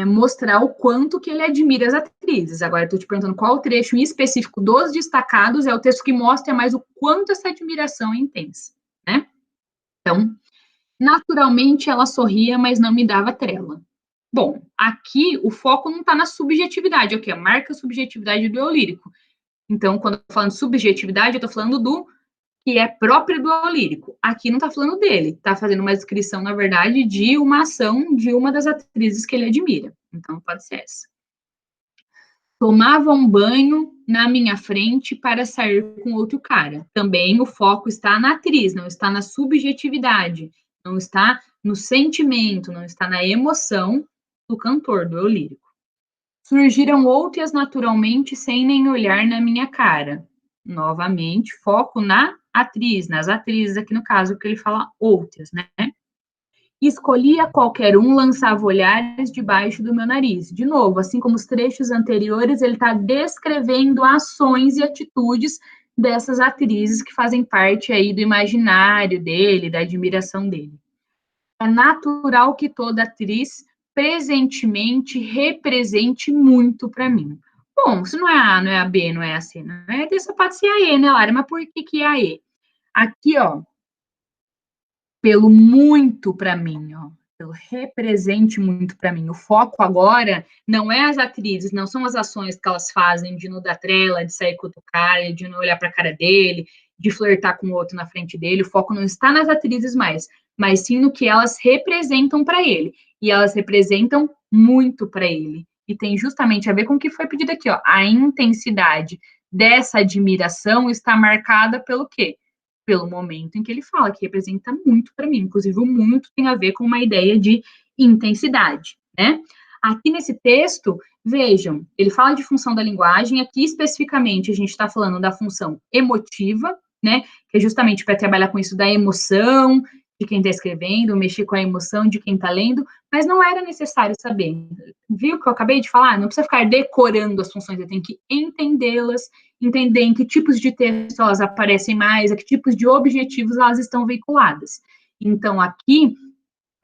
mostrar o quanto que ele admira as atrizes. Agora, eu estou te perguntando qual trecho em específico dos destacados é o texto que mostra mais o quanto essa admiração é intensa, né? Então, naturalmente ela sorria, mas não me dava trela. Bom, aqui o foco não está na subjetividade, ok? Marca a subjetividade do eu lírico. Então, quando eu tô falando de subjetividade, eu estou falando do que é próprio do eu lírico. Aqui não está falando dele, está fazendo uma descrição, na verdade, de uma ação de uma das atrizes que ele admira. Então, pode ser essa. Tomava um banho na minha frente para sair com outro cara. Também o foco está na atriz, não está na subjetividade, não está no sentimento, não está na emoção do cantor, do eu lírico. Surgiram outras naturalmente sem nem olhar na minha cara. Novamente, foco na atriz, nas atrizes, aqui no caso, que ele fala outras, né? Escolhia qualquer um, lançava olhares debaixo do meu nariz. De novo, assim como os trechos anteriores, ele está descrevendo ações e atitudes dessas atrizes que fazem parte aí do imaginário dele, da admiração dele. É natural que toda atriz presentemente represente muito para mim. Bom, se não é a A, não é a B, não é a C, não é a D, só pode ser a E, né, Lara? Mas por que é a E? Aqui, ó, pelo muito para mim, ó, pelo represente muito para mim. O foco agora não é as atrizes, não são as ações que elas fazem de não dar trela, de sair com o cara, de não olhar para a cara dele, de flertar com o outro na frente dele. O foco não está nas atrizes mais, mas sim no que elas representam para ele. E elas representam muito para ele. E tem justamente a ver com o que foi pedido aqui, ó. A intensidade dessa admiração está marcada pelo quê? Pelo momento em que ele fala, que representa muito para mim. Inclusive, o muito tem a ver com uma ideia de intensidade, né? Aqui nesse texto, vejam, ele fala de função da linguagem, aqui especificamente a gente está falando da função emotiva, né? Que é justamente para trabalhar com isso da emoção de quem está escrevendo, mexer com a emoção de quem está lendo, mas não era necessário saber. Viu o que eu acabei de falar? Não precisa ficar decorando as funções, você tem que entendê-las, entender em que tipos de texto elas aparecem mais, a que tipos de objetivos elas estão veiculadas. Então, aqui,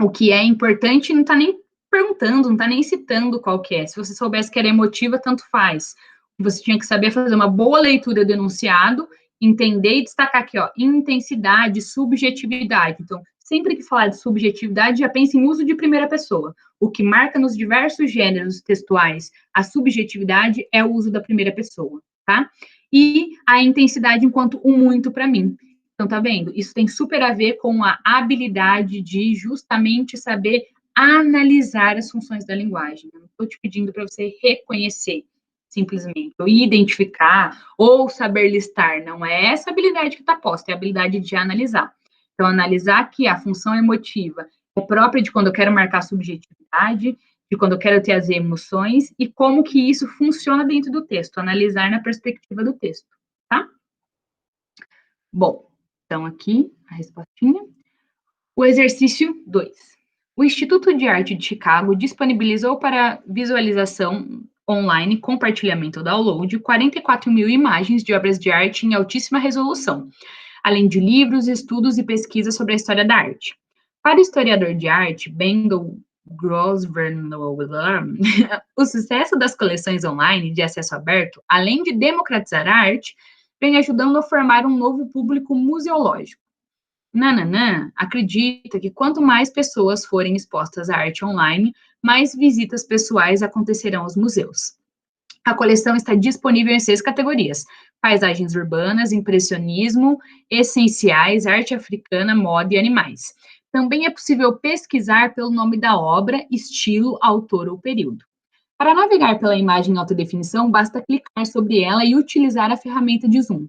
o que é importante não está nem perguntando, não está nem citando qual que é. Se você soubesse que era emotiva, tanto faz. Você tinha que saber fazer uma boa leitura do enunciado, entender e destacar aqui, ó, intensidade, subjetividade. Então, sempre que falar de subjetividade, já pense em uso de primeira pessoa. O que marca nos diversos gêneros textuais a subjetividade é o uso da primeira pessoa, tá? E a intensidade enquanto o muito para mim. Então, tá vendo? Isso tem super a ver com a habilidade de justamente saber analisar as funções da linguagem. Eu não estou te pedindo para você reconhecer, simplesmente, ou identificar, ou saber listar. Não é essa habilidade que está posta, é a habilidade de analisar. Então, analisar que a função emotiva é própria de quando eu quero marcar subjetividade, de quando eu quero ter as emoções, e como que isso funciona dentro do texto, analisar na perspectiva do texto, tá? Bom, então aqui a respostinha. O exercício 2. O Instituto de Arte de Chicago disponibilizou para visualização online, compartilhamento ou download 44 mil imagens de obras de arte em altíssima resolução, além de livros, estudos e pesquisas sobre a história da arte. Para o historiador de arte, Bengal Grosvenor, o sucesso das coleções online de acesso aberto, além de democratizar a arte, vem ajudando a formar um novo público museológico. Nananã acredita que quanto mais pessoas forem expostas à arte online, mais visitas pessoais acontecerão aos museus. A coleção está disponível em 6 categorias: paisagens urbanas, impressionismo, essenciais, arte africana, moda e animais. Também é possível pesquisar pelo nome da obra, estilo, autor ou período. Para navegar pela imagem em alta definição, basta clicar sobre ela e utilizar a ferramenta de zoom.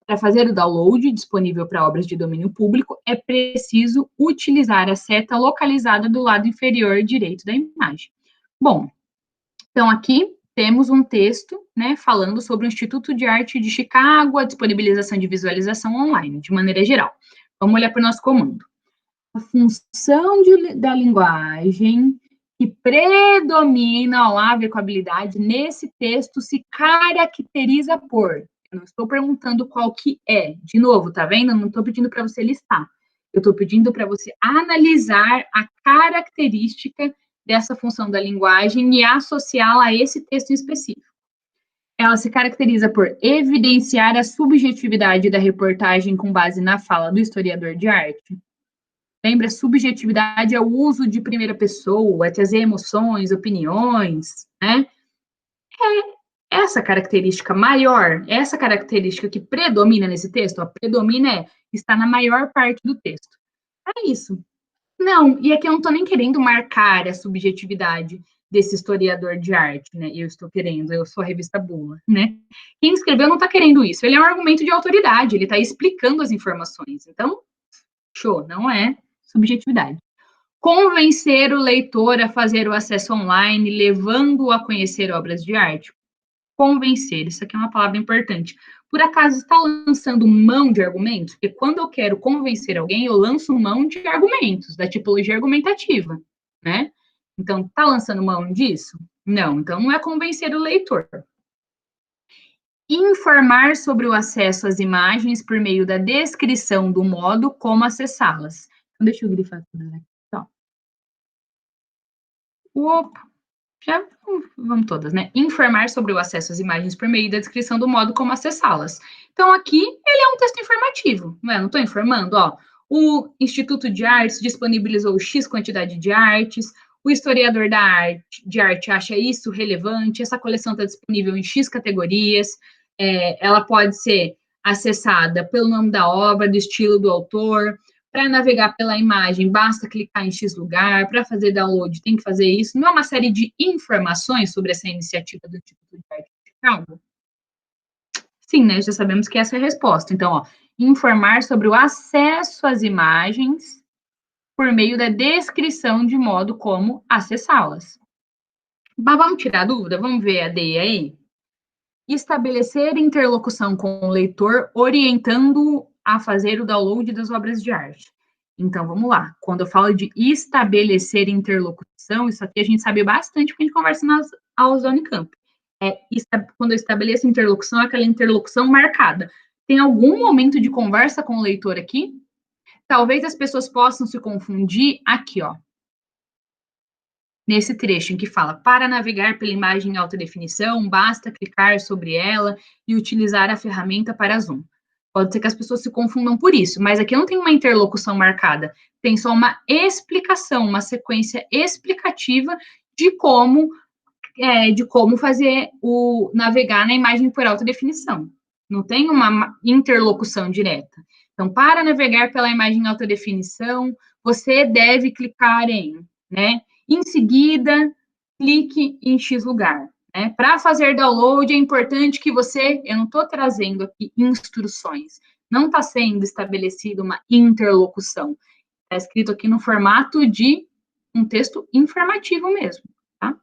Para fazer o download, disponível para obras de domínio público, é preciso utilizar a seta localizada do lado inferior direito da imagem. Bom, então aqui temos um texto, né, falando sobre o Instituto de Arte de Chicago, a disponibilização de visualização online, de maneira geral. Vamos olhar para o nosso comando. A função da linguagem que predomina ao ver com habilidade nesse texto se caracteriza por. Eu não estou perguntando qual que é. De novo, tá vendo? Eu não estou pedindo para você listar. Eu estou pedindo para você analisar a característica dessa função da linguagem e associá-la a esse texto em específico. Ela se caracteriza por evidenciar a subjetividade da reportagem com base na fala do historiador de arte. Lembra, subjetividade é o uso de primeira pessoa, é trazer emoções, opiniões, né? É essa característica maior, essa característica que predomina nesse texto, predomina está na maior parte do texto. É isso. Não, e aqui eu não estou nem querendo marcar a subjetividade desse historiador de arte, né? Eu estou querendo, eu sou a revista Bula, né? Quem escreveu não está querendo isso, ele é um argumento de autoridade, ele está explicando as informações. Então, show, não é subjetividade. Convencer o leitor a fazer o acesso online, levando-o a conhecer obras de arte. Convencer, isso aqui é uma palavra importante. Por acaso está lançando mão de argumentos? Porque quando eu quero convencer alguém, eu lanço mão de argumentos, da tipologia argumentativa, né? Então, está lançando mão disso? Não, então não é convencer o leitor. Informar sobre o acesso às imagens por meio da descrição do modo como acessá-las. Então, deixa eu grifar tudo aqui. Opa, já vamos todas, né? Informar sobre o acesso às imagens por meio da descrição do modo como acessá-las. Então, aqui, ele é um texto informativo, não é? Não estou informando, ó. O Instituto de Artes disponibilizou X quantidade de artes, o historiador de arte acha isso relevante, essa coleção está disponível em X categorias, ela pode ser acessada pelo nome da obra, do estilo do autor. Para navegar pela imagem, basta clicar em X lugar. Para fazer download, tem que fazer isso. Não é uma série de informações sobre essa iniciativa do Instituto de Arte de Chicago? Sim, né? Já sabemos que essa é a resposta. Então, ó, informar sobre o acesso às imagens por meio da descrição de modo como acessá-las. Mas vamos tirar a dúvida? Vamos ver a D aí? Estabelecer interlocução com o leitor, orientando a fazer o download das obras de arte. Então, vamos lá. Quando eu falo de estabelecer interlocução, isso aqui a gente sabe bastante porque a gente conversa nas aulas da Unicamp. Quando eu estabeleço interlocução, é aquela interlocução marcada. Tem algum momento de conversa com o leitor aqui? Talvez as pessoas possam se confundir aqui, ó. Nesse trecho em que fala, para navegar pela imagem em alta definição, basta clicar sobre ela e utilizar a ferramenta para zoom. Pode ser que as pessoas se confundam por isso, mas aqui não tem uma interlocução marcada, tem só uma explicação, uma sequência explicativa de como fazer o navegar na imagem por alta definição. Não tem uma interlocução direta. Então, para navegar pela imagem em alta definição, você deve clicar em, né? Em seguida, clique em X lugar. Né? Para fazer download, é importante que você, eu não estou trazendo aqui instruções, não está sendo estabelecida uma interlocução. Está escrito aqui no formato de um texto informativo mesmo. Tá?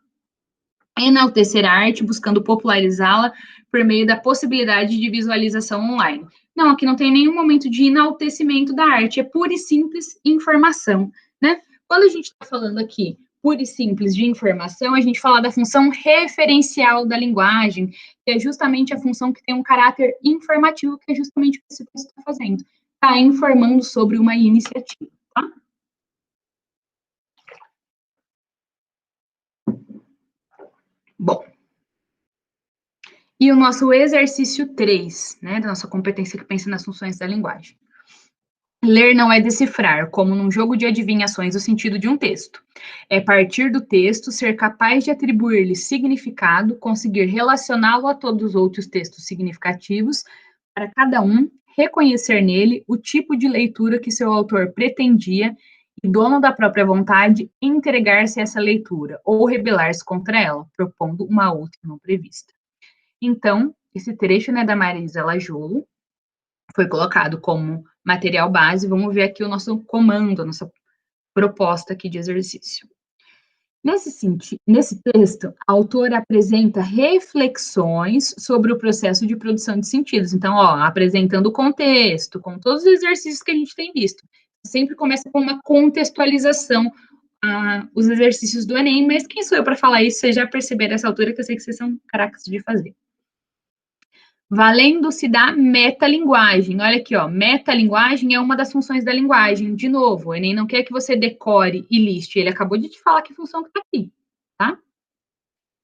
Enaltecer a arte, buscando popularizá-la por meio da possibilidade de visualização online. Não, aqui não tem nenhum momento de enaltecimento da arte, é pura e simples informação, né? Quando a gente está falando aqui pura e simples de informação, a gente fala da função referencial da linguagem, que é justamente a função que tem um caráter informativo, que é justamente o que esse texto está fazendo. Está informando sobre uma iniciativa, tá? Bom, e o nosso exercício 3, né, da nossa competência que pensa nas funções da linguagem. Ler não é decifrar, como num jogo de adivinhações, o sentido de um texto. É partir do texto, ser capaz de atribuir-lhe significado, conseguir relacioná-lo a todos os outros textos significativos, para cada um, reconhecer nele o tipo de leitura que seu autor pretendia e, dono da própria vontade, entregar-se a essa leitura ou rebelar-se contra ela, propondo uma outra não prevista. Então, esse trecho, né, da Marisa Lajolo foi colocado como material base. Vamos ver aqui o nosso comando, a nossa proposta aqui de exercício. Nesse texto, a autora apresenta reflexões sobre o processo de produção de sentidos. Então, ó, apresentando o contexto, com todos os exercícios que a gente tem visto. Sempre começa com uma contextualização, os exercícios do Enem, mas quem sou eu para falar isso? Vocês já perceberam essa altura que eu sei que vocês são caracas de fazer. Valendo-se da metalinguagem. Olha aqui, ó, metalinguagem é uma das funções da linguagem. De novo, o Enem não quer que você decore e liste, ele acabou de te falar que função que está aqui, tá?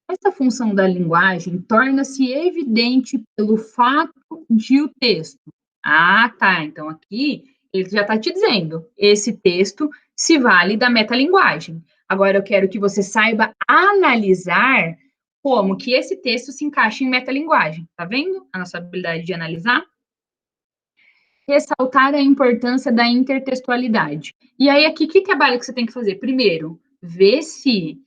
Essa função da linguagem torna-se evidente pelo fato de o texto. Ah, tá, então aqui ele já está te dizendo, esse texto se vale da metalinguagem. Agora eu quero que você saiba analisar como que esse texto se encaixa em metalinguagem. Tá vendo a nossa habilidade de analisar? Ressaltar a importância da intertextualidade. E aí, aqui, que trabalho que você tem que fazer? Primeiro, ver se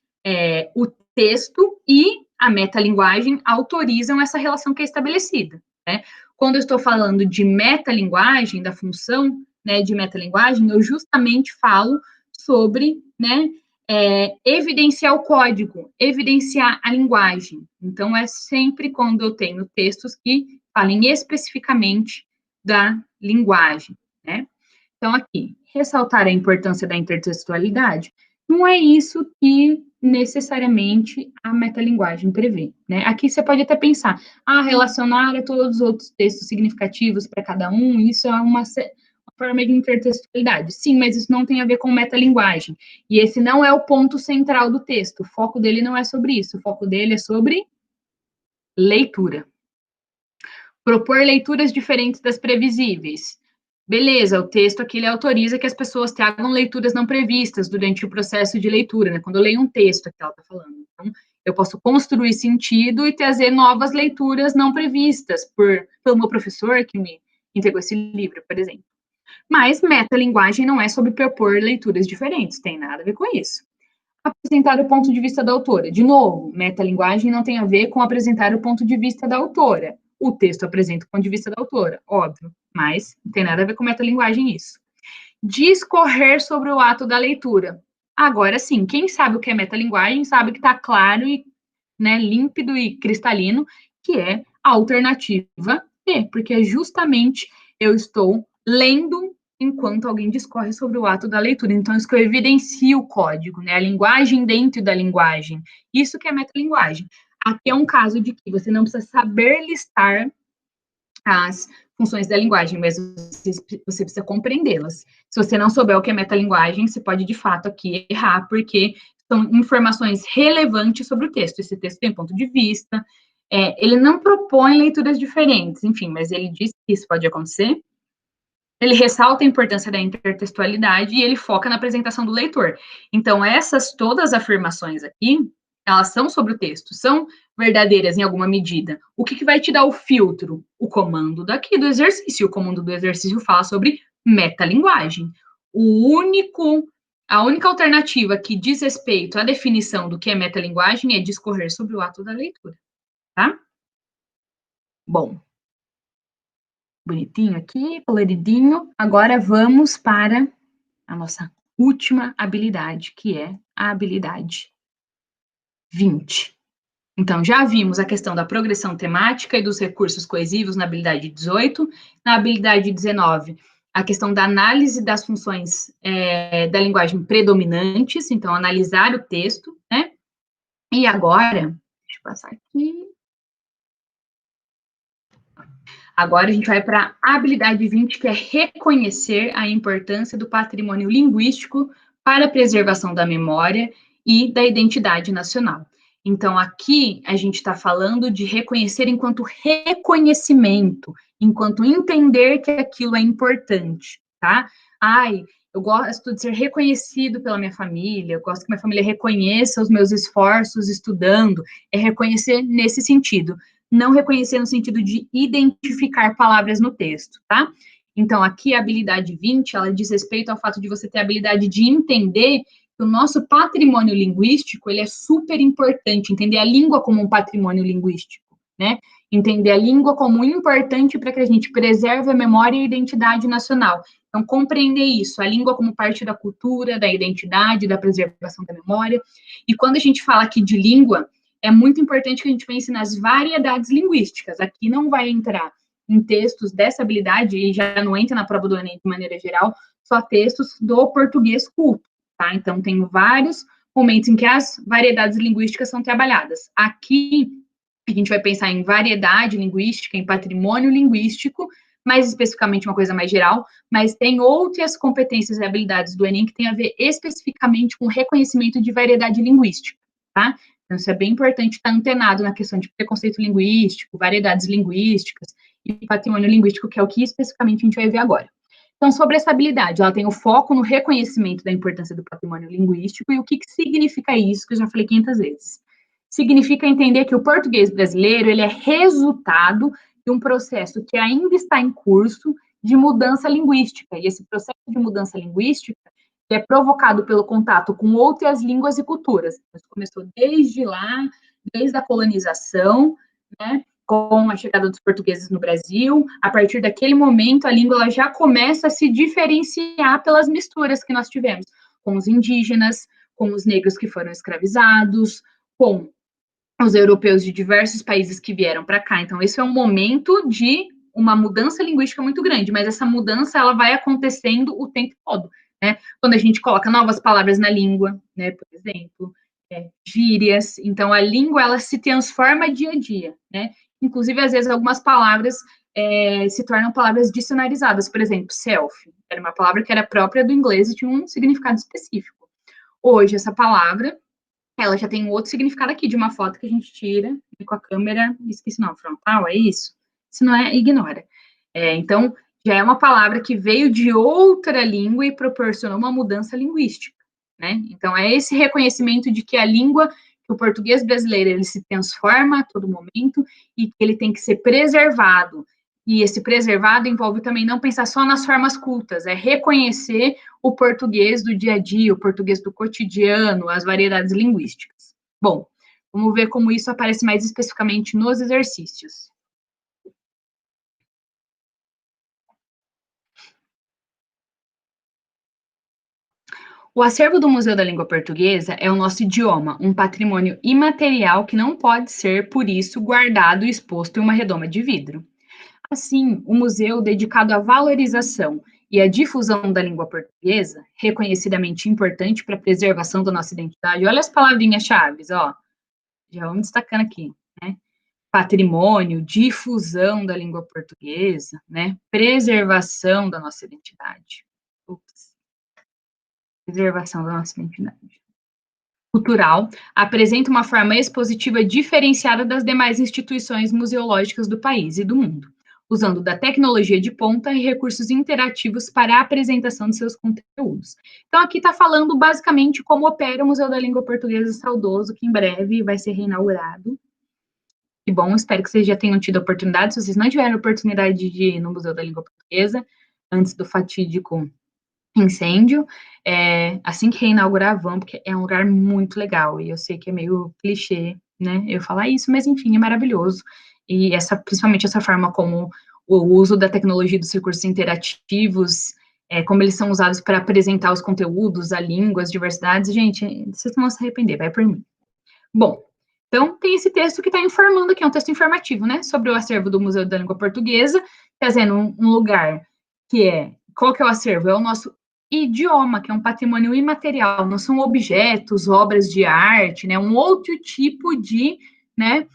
o texto e a metalinguagem autorizam essa relação que é estabelecida, né? Quando eu estou falando de metalinguagem, da função, né, de metalinguagem, eu justamente falo sobre, né, evidenciar o código, evidenciar a linguagem. Então, é sempre quando eu tenho textos que falem especificamente da linguagem, né? Então, aqui, ressaltar a importância da intertextualidade, não é isso que necessariamente a metalinguagem prevê, né? Aqui você pode até pensar, relacionar a todos os outros textos significativos para cada um, isso é uma forma de intertextualidade. Sim, mas isso não tem a ver com metalinguagem. E esse não é o ponto central do texto. O foco dele não é sobre isso. O foco dele é sobre leitura. Propor leituras diferentes das previsíveis. Beleza, o texto aqui ele autoriza que as pessoas tragam leituras não previstas durante o processo de leitura, né? Quando eu leio um texto que ela está falando. Então, eu posso construir sentido e trazer novas leituras não previstas pelo meu professor que me entregou esse livro, por exemplo. Mas metalinguagem não é sobre propor leituras diferentes, tem nada a ver com isso. Apresentar o ponto de vista da autora. De novo, metalinguagem não tem a ver com apresentar o ponto de vista da autora. O texto apresenta o ponto de vista da autora, óbvio, mas não tem nada a ver com metalinguagem isso. Discorrer sobre o ato da leitura. Agora sim, quem sabe o que é metalinguagem sabe que está claro e, né, límpido e cristalino, que é a alternativa B, porque é justamente eu estou lendo enquanto alguém discorre sobre o ato da leitura. Então, isso que eu evidencio o código, né? A linguagem dentro da linguagem. Isso que é metalinguagem. Aqui é um caso de que você não precisa saber listar as funções da linguagem, mas você precisa compreendê-las. Se você não souber o que é metalinguagem, você pode, de fato, aqui errar, porque são informações relevantes sobre o texto. Esse texto tem ponto de vista, Ele não propõe leituras diferentes, enfim, mas ele diz que isso pode acontecer. Ele ressalta a importância da intertextualidade e ele foca na apresentação do leitor. Então, essas todas as afirmações aqui, elas são sobre o texto, são verdadeiras em alguma medida. O que vai te dar o filtro? O comando daqui do exercício. O comando do exercício fala sobre metalinguagem. A única alternativa que diz respeito à definição do que é metalinguagem é discorrer sobre o ato da leitura, tá? Bom, bonitinho aqui, coloridinho. Agora vamos para a nossa última habilidade, que é a habilidade 20. Então, já vimos a questão da progressão temática e dos recursos coesivos na habilidade 18. Na habilidade 19, a questão da análise das funções da linguagem predominantes, então, analisar o texto, né? E agora, deixa eu passar aqui. Agora a gente vai para a habilidade 20, que é reconhecer a importância do patrimônio linguístico para a preservação da memória e da identidade nacional. Então, aqui a gente está falando de reconhecer enquanto reconhecimento, enquanto entender que aquilo é importante, tá? Ai, eu gosto de ser reconhecido pela minha família, eu gosto que minha família reconheça os meus esforços estudando, é reconhecer nesse sentido, não reconhecer no sentido de identificar palavras no texto, tá? Então, aqui a habilidade 20, ela diz respeito ao fato de você ter a habilidade de entender que o nosso patrimônio linguístico, ele é super importante, entender a língua como um patrimônio linguístico, né? Entender a língua como importante para que a gente preserve a memória e a identidade nacional. Então, compreender isso, a língua como parte da cultura, da identidade, da preservação da memória. E quando a gente fala aqui de língua, é muito importante que a gente pense nas variedades linguísticas. Aqui não vai entrar em textos dessa habilidade, e já não entra na prova do Enem de maneira geral, só textos do português culto, tá? Então, tem vários momentos em que as variedades linguísticas são trabalhadas. Aqui, a gente vai pensar em variedade linguística, em patrimônio linguístico, mais especificamente uma coisa mais geral, mas tem outras competências e habilidades do Enem que tem a ver especificamente com reconhecimento de variedade linguística, tá? Então, isso é bem importante estar antenado na questão de preconceito linguístico, variedades linguísticas e patrimônio linguístico, que é o que especificamente a gente vai ver agora. Então, sobre essa habilidade, ela tem o foco no reconhecimento da importância do patrimônio linguístico e o que significa isso, que eu já falei 500 vezes. Significa entender que o português brasileiro, ele é resultado de um processo que ainda está em curso de mudança linguística, e esse processo de mudança linguística é provocado pelo contato com outras línguas e culturas. Isso começou desde lá, desde a colonização, né, com a chegada dos portugueses no Brasil. A partir daquele momento, a língua ela já começa a se diferenciar pelas misturas que nós tivemos com os indígenas, com os negros que foram escravizados, com os europeus de diversos países que vieram para cá. Então, esse é um momento de uma mudança linguística muito grande, mas essa mudança ela vai acontecendo o tempo todo, né? Quando a gente coloca novas palavras na língua, né, por exemplo, gírias, então a língua ela se transforma dia a dia, né? Inclusive, às vezes, algumas palavras se tornam palavras dicionarizadas, por exemplo, self, era uma palavra que era própria do inglês e tinha um significado específico. Hoje, essa palavra ela já tem um outro significado aqui, de uma foto que a gente tira com a câmera, esqueci não, frontal, é isso? Se não é, ignora. Então, já é uma palavra que veio de outra língua e proporcionou uma mudança linguística, né? Então, é esse reconhecimento de que a língua, que o português brasileiro, ele se transforma a todo momento e que ele tem que ser preservado. E esse preservado envolve também não pensar só nas formas cultas, é reconhecer o português do dia a dia, o português do cotidiano, as variedades linguísticas. Bom, vamos ver como isso aparece mais especificamente nos exercícios. O acervo do Museu da Língua Portuguesa é o nosso idioma, um patrimônio imaterial que não pode ser, por isso, guardado e exposto em uma redoma de vidro. Assim, o museu dedicado à valorização e à difusão da língua portuguesa, reconhecidamente importante para a preservação da nossa identidade, olha as palavrinhas-chave, ó, já vamos destacando aqui, né? Patrimônio, difusão da língua portuguesa, né? Preservação da nossa identidade. Ups. Preservação da nossa identidade. cultural, apresenta uma forma expositiva diferenciada das demais instituições museológicas do país e do mundo, usando da tecnologia de ponta e recursos interativos para a apresentação de seus conteúdos. Então, aqui está falando basicamente como opera o Museu da Língua Portuguesa Saudoso, que em breve vai ser reinaugurado. Que bom, espero que vocês já tenham tido a oportunidade. Se vocês não tiveram a oportunidade de ir no Museu da Língua Portuguesa, antes do fatídico incêndio, assim que reinaugurar, vão, porque é um lugar muito legal, e eu sei que é meio clichê, né, eu falar isso, mas enfim, é maravilhoso, e principalmente essa forma como o uso da tecnologia dos recursos interativos, como eles são usados para apresentar os conteúdos, a língua, as diversidades, gente, vocês não vão se arrepender, vai por mim. Bom, então tem esse texto que está informando aqui, é um texto informativo, né, sobre o acervo do Museu da Língua Portuguesa, trazendo um lugar que qual que é o acervo? É o nosso idioma, que é um patrimônio imaterial, não são objetos, obras de arte, né, um outro tipo de, né,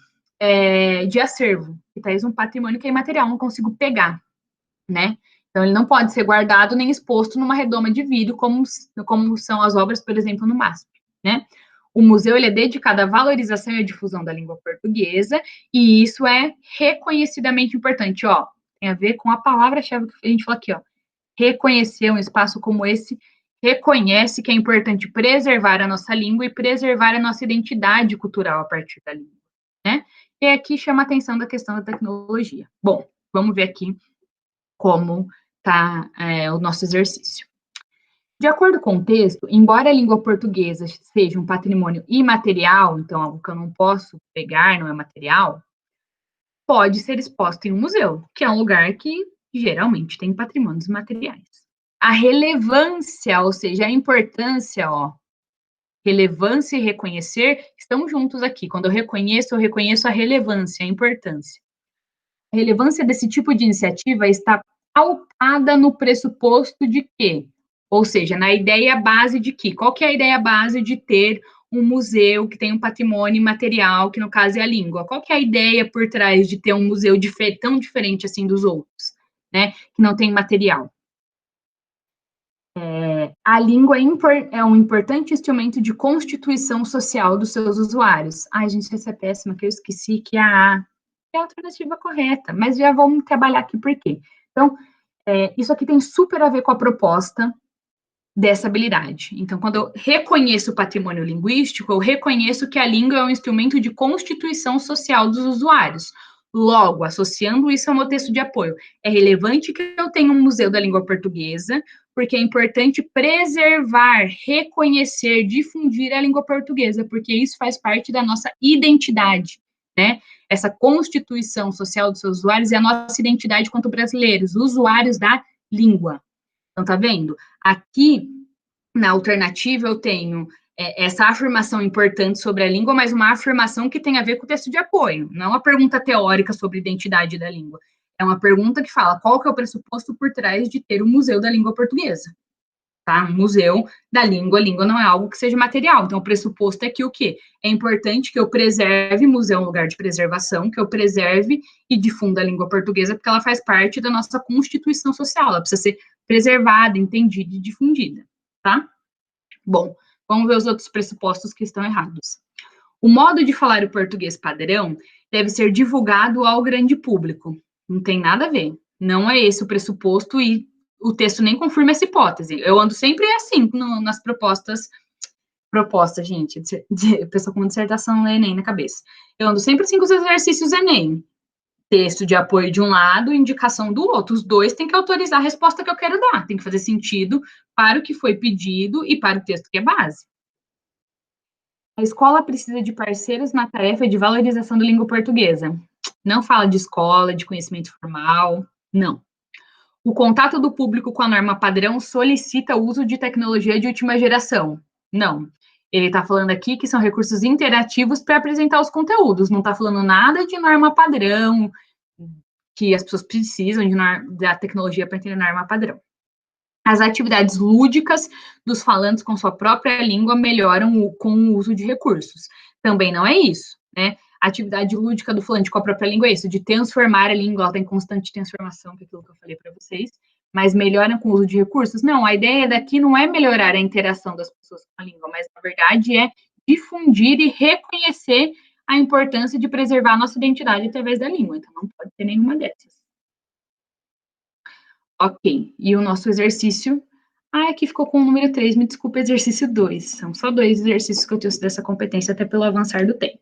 de acervo, que traz um patrimônio que é imaterial, não consigo pegar, né, então ele não pode ser guardado nem exposto numa redoma de vidro, como são as obras, por exemplo, no MASP, né. O museu ele é dedicado à valorização e à difusão da língua portuguesa, e isso é reconhecidamente importante, ó, tem a ver com a palavra-chave que a gente falou aqui, ó, reconhecer um espaço como esse, reconhece que é importante preservar a nossa língua e preservar a nossa identidade cultural a partir da língua, né? E aqui chama a atenção da questão da tecnologia. Bom, vamos ver aqui como está o nosso exercício. De acordo com o texto, embora a língua portuguesa seja um patrimônio imaterial, então algo que eu não posso pegar, não é material, pode ser exposto em um museu, que é um lugar que geralmente tem patrimônios materiais. A relevância, ou seja, a importância, ó, relevância e reconhecer estão juntos aqui. Quando eu reconheço a relevância, a importância. A relevância desse tipo de iniciativa está pautada no pressuposto de que, ou seja, na ideia base de que, qual que é a ideia base de ter um museu que tem um patrimônio material, que no caso é a língua? Qual que é a ideia por trás de ter um museu tão diferente assim dos outros, né, que não tem material? A língua é um importante instrumento de constituição social dos seus usuários. Ai, gente, essa é péssima, que eu esqueci que a A é a alternativa correta, mas já vamos trabalhar aqui por quê. Então, isso aqui tem super a ver com a proposta dessa habilidade. Então, quando eu reconheço o patrimônio linguístico, eu reconheço que a língua é um instrumento de constituição social dos usuários. Logo, associando isso ao meu texto de apoio, é relevante que eu tenha um museu da língua portuguesa, porque é importante preservar, reconhecer, difundir a língua portuguesa, porque isso faz parte da nossa identidade, né? Essa constituição social dos seus usuários é a nossa identidade quanto brasileiros, usuários da língua. Então, tá vendo? Aqui, na alternativa, eu tenho essa afirmação importante sobre a língua, mas uma afirmação que tem a ver com o texto de apoio, não uma pergunta teórica sobre identidade da língua. É uma pergunta que fala qual que é o pressuposto por trás de ter um museu da língua portuguesa, tá? Um museu da língua, a língua não é algo que seja material, então o pressuposto é que o quê? É importante que eu preserve, museu é um lugar de preservação, que eu preserve e difunda a língua portuguesa, porque ela faz parte da nossa constituição social, ela precisa ser preservada, entendida e difundida, tá? Bom, vamos ver os outros pressupostos que estão errados. O modo de falar o português padrão deve ser divulgado ao grande público. Não tem nada a ver. Não é esse o pressuposto e o texto nem confirma essa hipótese. Eu ando sempre assim nas propostas, gente, pessoa com dissertação Enem na cabeça. Eu ando sempre assim com os exercícios Enem. Texto de apoio de um lado, indicação do outro. Os dois têm que autorizar a resposta que eu quero dar. Tem que fazer sentido para o que foi pedido e para o texto que é base. A escola precisa de parceiros na tarefa de valorização da língua portuguesa. Não fala de escola, de conhecimento formal, não. O contato do público com a norma padrão solicita o uso de tecnologia de última geração. Não. Ele está falando aqui que são recursos interativos para apresentar os conteúdos, não está falando nada de norma padrão, que as pessoas precisam da tecnologia para entender norma padrão. As atividades lúdicas dos falantes com sua própria língua melhoram com o uso de recursos. Também não é isso, né? A atividade lúdica do falante com a própria língua é isso, de transformar a língua, ela está em constante transformação, que é aquilo que eu falei para vocês, mas melhoram com o uso de recursos? Não, a ideia daqui não é melhorar a interação das pessoas com a língua, mas, na verdade, é difundir e reconhecer a importância de preservar a nossa identidade através da língua. Então, não pode ter nenhuma dessas. Ok, e o nosso exercício... aqui ficou com o número 3, me desculpa, exercício 2. São só 2 exercícios que eu trouxe dessa competência, até pelo avançar do tempo.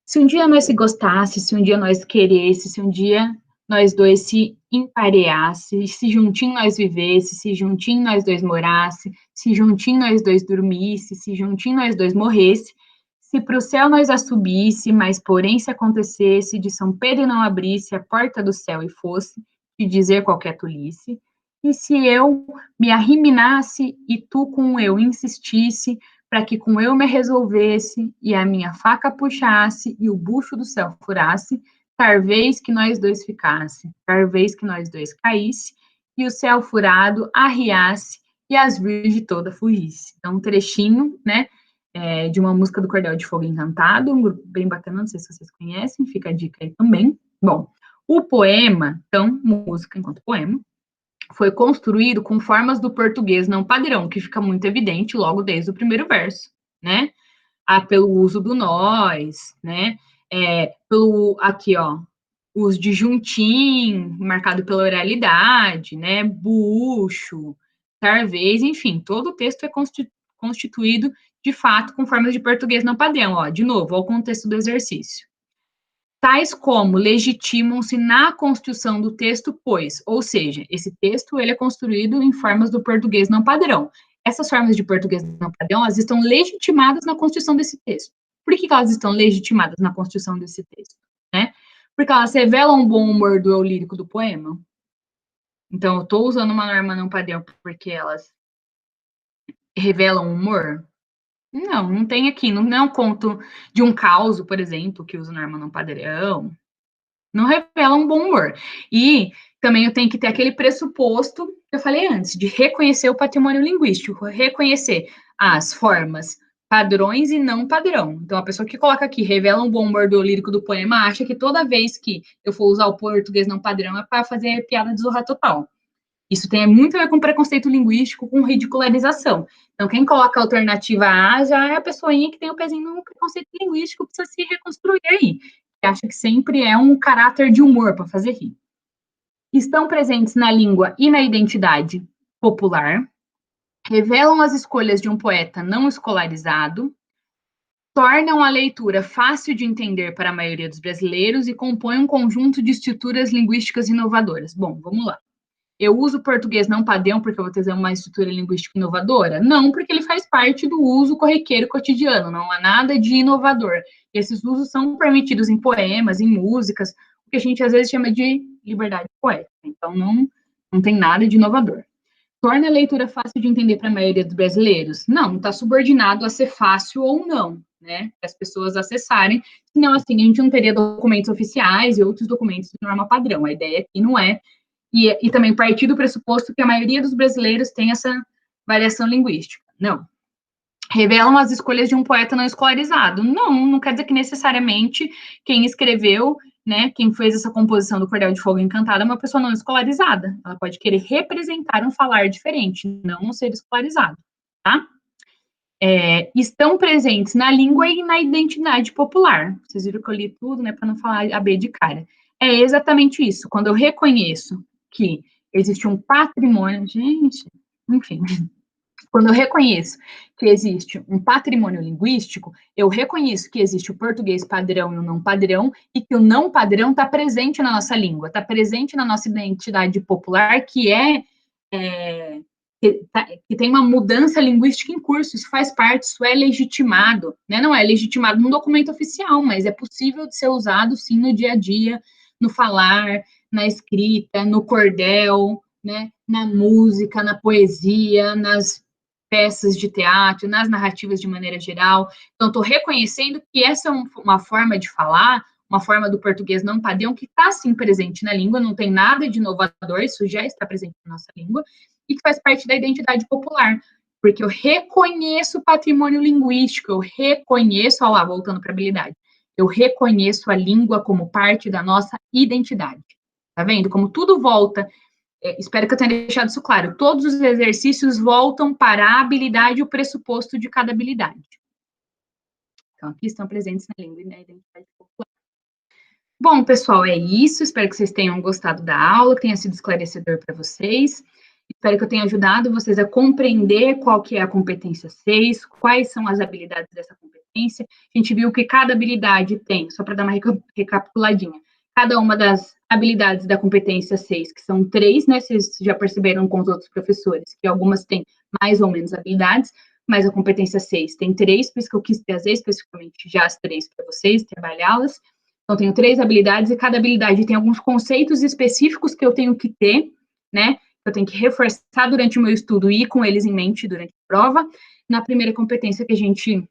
Se um dia nós se gostasse, se um dia nós queresse, se um dia nós dois se empareasse, se juntinho nós vivesse, se juntinho nós dois morasse, se juntinho nós dois dormisse, se juntinho nós dois morresse, se pro céu nós a subisse, mas porém se acontecesse de São Pedro não abrisse a porta do céu e fosse te dizer qualquer tolice, e se eu me arriminasse e tu com eu insistisse, para que com eu me resolvesse, e a minha faca puxasse, e o bucho do céu furasse, talvez que nós dois ficasse, talvez que nós dois caísse, e o céu furado arriasse, e as virgens toda fugisse. Então, um trechinho, né, de uma música do Cordel de Fogo Encantado, um grupo bem bacana, não sei se vocês conhecem, fica a dica aí também. Bom, o poema, então, música enquanto poema, foi construído com formas do português não padrão, que fica muito evidente logo desde o primeiro verso, né? Pelo uso do nós, né? Pelo, aqui, ó, os de juntim, marcado pela oralidade, né? Bucho, talvez, enfim, todo o texto é constituído, de fato, com formas de português não padrão, ó, de novo, ao contexto do exercício. Tais como legitimam-se na construção do texto, pois, ou seja, esse texto ele é construído em formas do português não padrão. Essas formas de português não padrão, elas estão legitimadas na construção desse texto. Por que elas estão legitimadas na construção desse texto? Né? Porque elas revelam o bom humor do eu lírico do poema. Então, eu estou usando uma norma não padrão porque elas revelam humor? Não tem aqui. Não é um conto de um caos, por exemplo, que usa norma não padrão. Não revela um bom humor. E também eu tenho que ter aquele pressuposto que eu falei antes, de reconhecer o patrimônio linguístico, reconhecer as formas padrões e não padrão. Então, a pessoa que coloca aqui, revela um bom humor do lírico do poema, acha que toda vez que eu for usar o português não padrão é para fazer piada de Zorra Total. Isso tem muito a ver com preconceito linguístico, com ridicularização. Então, quem coloca a alternativa A já é a pessoinha que tem o pezinho no preconceito linguístico, precisa se reconstruir aí. Que acha que sempre é um caráter de humor para fazer rir. Estão presentes na língua e na identidade popular, revelam as escolhas de um poeta não escolarizado, tornam a leitura fácil de entender para a maioria dos brasileiros e compõem um conjunto de estruturas linguísticas inovadoras. Bom, vamos lá. Eu uso o português não padrão porque eu vou trazer uma estrutura linguística inovadora? Não, porque ele faz parte do uso corriqueiro cotidiano, não há nada de inovador. E esses usos são permitidos em poemas, em músicas, o que a gente às vezes chama de liberdade poética. Então, não tem nada de inovador. Torna a leitura fácil de entender para a maioria dos brasileiros? Não, está subordinado a ser fácil ou não, né? Para as pessoas acessarem, senão assim a gente não teria documentos oficiais e outros documentos de norma padrão. A ideia aqui não é e também partir do pressuposto que a maioria dos brasileiros tem essa variação linguística. Não. Revelam as escolhas de um poeta não escolarizado. Não quer dizer que necessariamente quem escreveu, né, quem fez essa composição do Cordel de Fogo Encantado é uma pessoa não escolarizada. Ela pode querer representar um falar diferente, não um ser escolarizado, tá? Estão presentes na língua e na identidade popular. Vocês viram que eu li tudo, né, para não falar a B de cara. É exatamente isso. Quando eu reconheço que existe um patrimônio, gente, enfim, quando eu reconheço que existe um patrimônio linguístico, eu reconheço que existe o português padrão e o não padrão, e que o não padrão está presente na nossa língua, está presente na nossa identidade popular, que tem uma mudança linguística em curso, isso faz parte, isso é legitimado, né? Não é legitimado num documento oficial, mas é possível de ser usado, sim, no dia a dia, no falar, na escrita, no cordel, né? Na música, na poesia, nas peças de teatro, nas narrativas de maneira geral. Então, estou reconhecendo que essa é uma forma de falar, uma forma do português não padrão, que está, sim, presente na língua, não tem nada de inovador, isso já está presente na nossa língua, e que faz parte da identidade popular, porque eu reconheço o patrimônio linguístico, eu reconheço, olha lá, voltando para a habilidade, eu reconheço a língua como parte da nossa identidade. Tá vendo? Como tudo volta, espero que eu tenha deixado isso claro, todos os exercícios voltam para a habilidade e o pressuposto de cada habilidade. Então, aqui estão presentes na língua e na identidade popular. Bom, pessoal, é isso. Espero que vocês tenham gostado da aula, que tenha sido esclarecedor para vocês. Espero que eu tenha ajudado vocês a compreender qual que é a competência 6, quais são as habilidades dessa competência. A gente viu que cada habilidade tem, só para dar uma recapituladinha, cada uma das habilidades da competência 6, que são 3, né? Vocês já perceberam com os outros professores, que algumas têm mais ou menos habilidades, mas a competência 6 tem 3, por isso que eu quis trazer especificamente já as 3 para vocês, trabalhá-las. Então, tenho 3 habilidades, e cada habilidade tem alguns conceitos específicos que eu tenho que ter, né? Eu tenho que reforçar durante o meu estudo e ir com eles em mente durante a prova. Na primeira competência que a gente,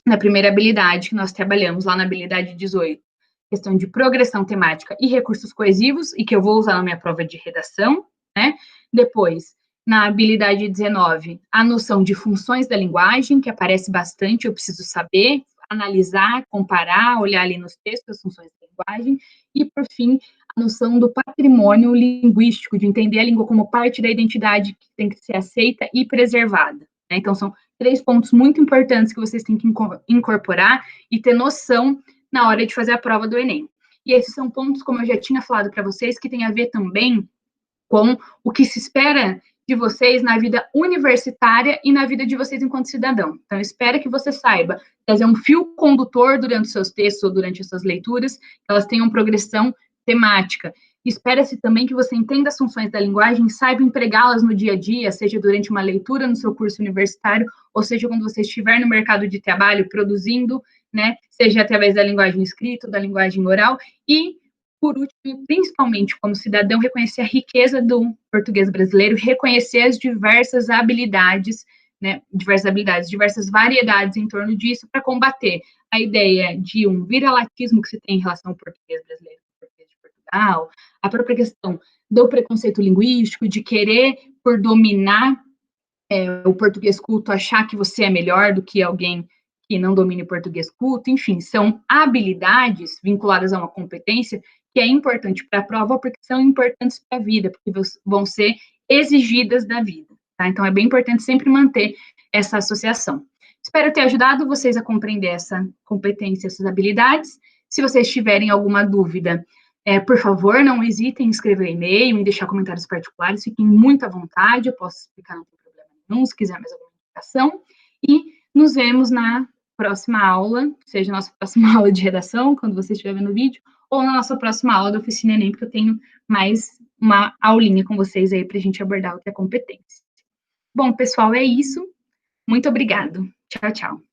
na primeira habilidade que nós trabalhamos lá na habilidade 18, questão de progressão temática e recursos coesivos, e que eu vou usar na minha prova de redação, né? Depois, na habilidade 19, a noção de funções da linguagem, que aparece bastante, eu preciso saber, analisar, comparar, olhar ali nos textos as funções da linguagem, e, por fim, a noção do patrimônio linguístico, de entender a língua como parte da identidade que tem que ser aceita e preservada. Né? Então, são 3 pontos muito importantes que vocês têm que incorporar e ter noção na hora de fazer a prova do Enem. E esses são pontos, como eu já tinha falado para vocês, que tem a ver também com o que se espera de vocês na vida universitária e na vida de vocês enquanto cidadão. Então, espero que você saiba trazer um fio condutor durante os seus textos ou durante as suas leituras, que elas tenham progressão temática. Espera-se também que você entenda as funções da linguagem e saiba empregá-las no dia a dia, seja durante uma leitura no seu curso universitário, ou seja quando você estiver no mercado de trabalho produzindo, né, seja através da linguagem escrita, da linguagem oral, e por último, principalmente como cidadão, reconhecer a riqueza do português brasileiro, reconhecer as diversas habilidades, né, diversas variedades em torno disso, para combater a ideia de um viralatismo que se tem em relação ao português brasileiro, ao português de Portugal, a própria questão do preconceito linguístico, de querer, por dominar o português culto, achar que você é melhor do que alguém que não domine o português culto, enfim, são habilidades vinculadas a uma competência que é importante para a prova, porque são importantes para a vida, porque vão ser exigidas da vida, tá? Então, é bem importante sempre manter essa associação. Espero ter ajudado vocês a compreender essa competência, essas habilidades. Se vocês tiverem alguma dúvida, por favor, não hesitem em escrever e-mail, em deixar comentários particulares, fiquem muito à vontade, eu posso explicar, não tem problema nenhum, se quiser mais alguma explicação. E nos vemos na próxima aula, seja a nossa próxima aula de redação, quando você estiver vendo o vídeo, ou na nossa próxima aula da Oficina Enem, porque eu tenho mais uma aulinha com vocês aí para a gente abordar outra competência. Bom, pessoal, é isso. Muito obrigado. Tchau, tchau.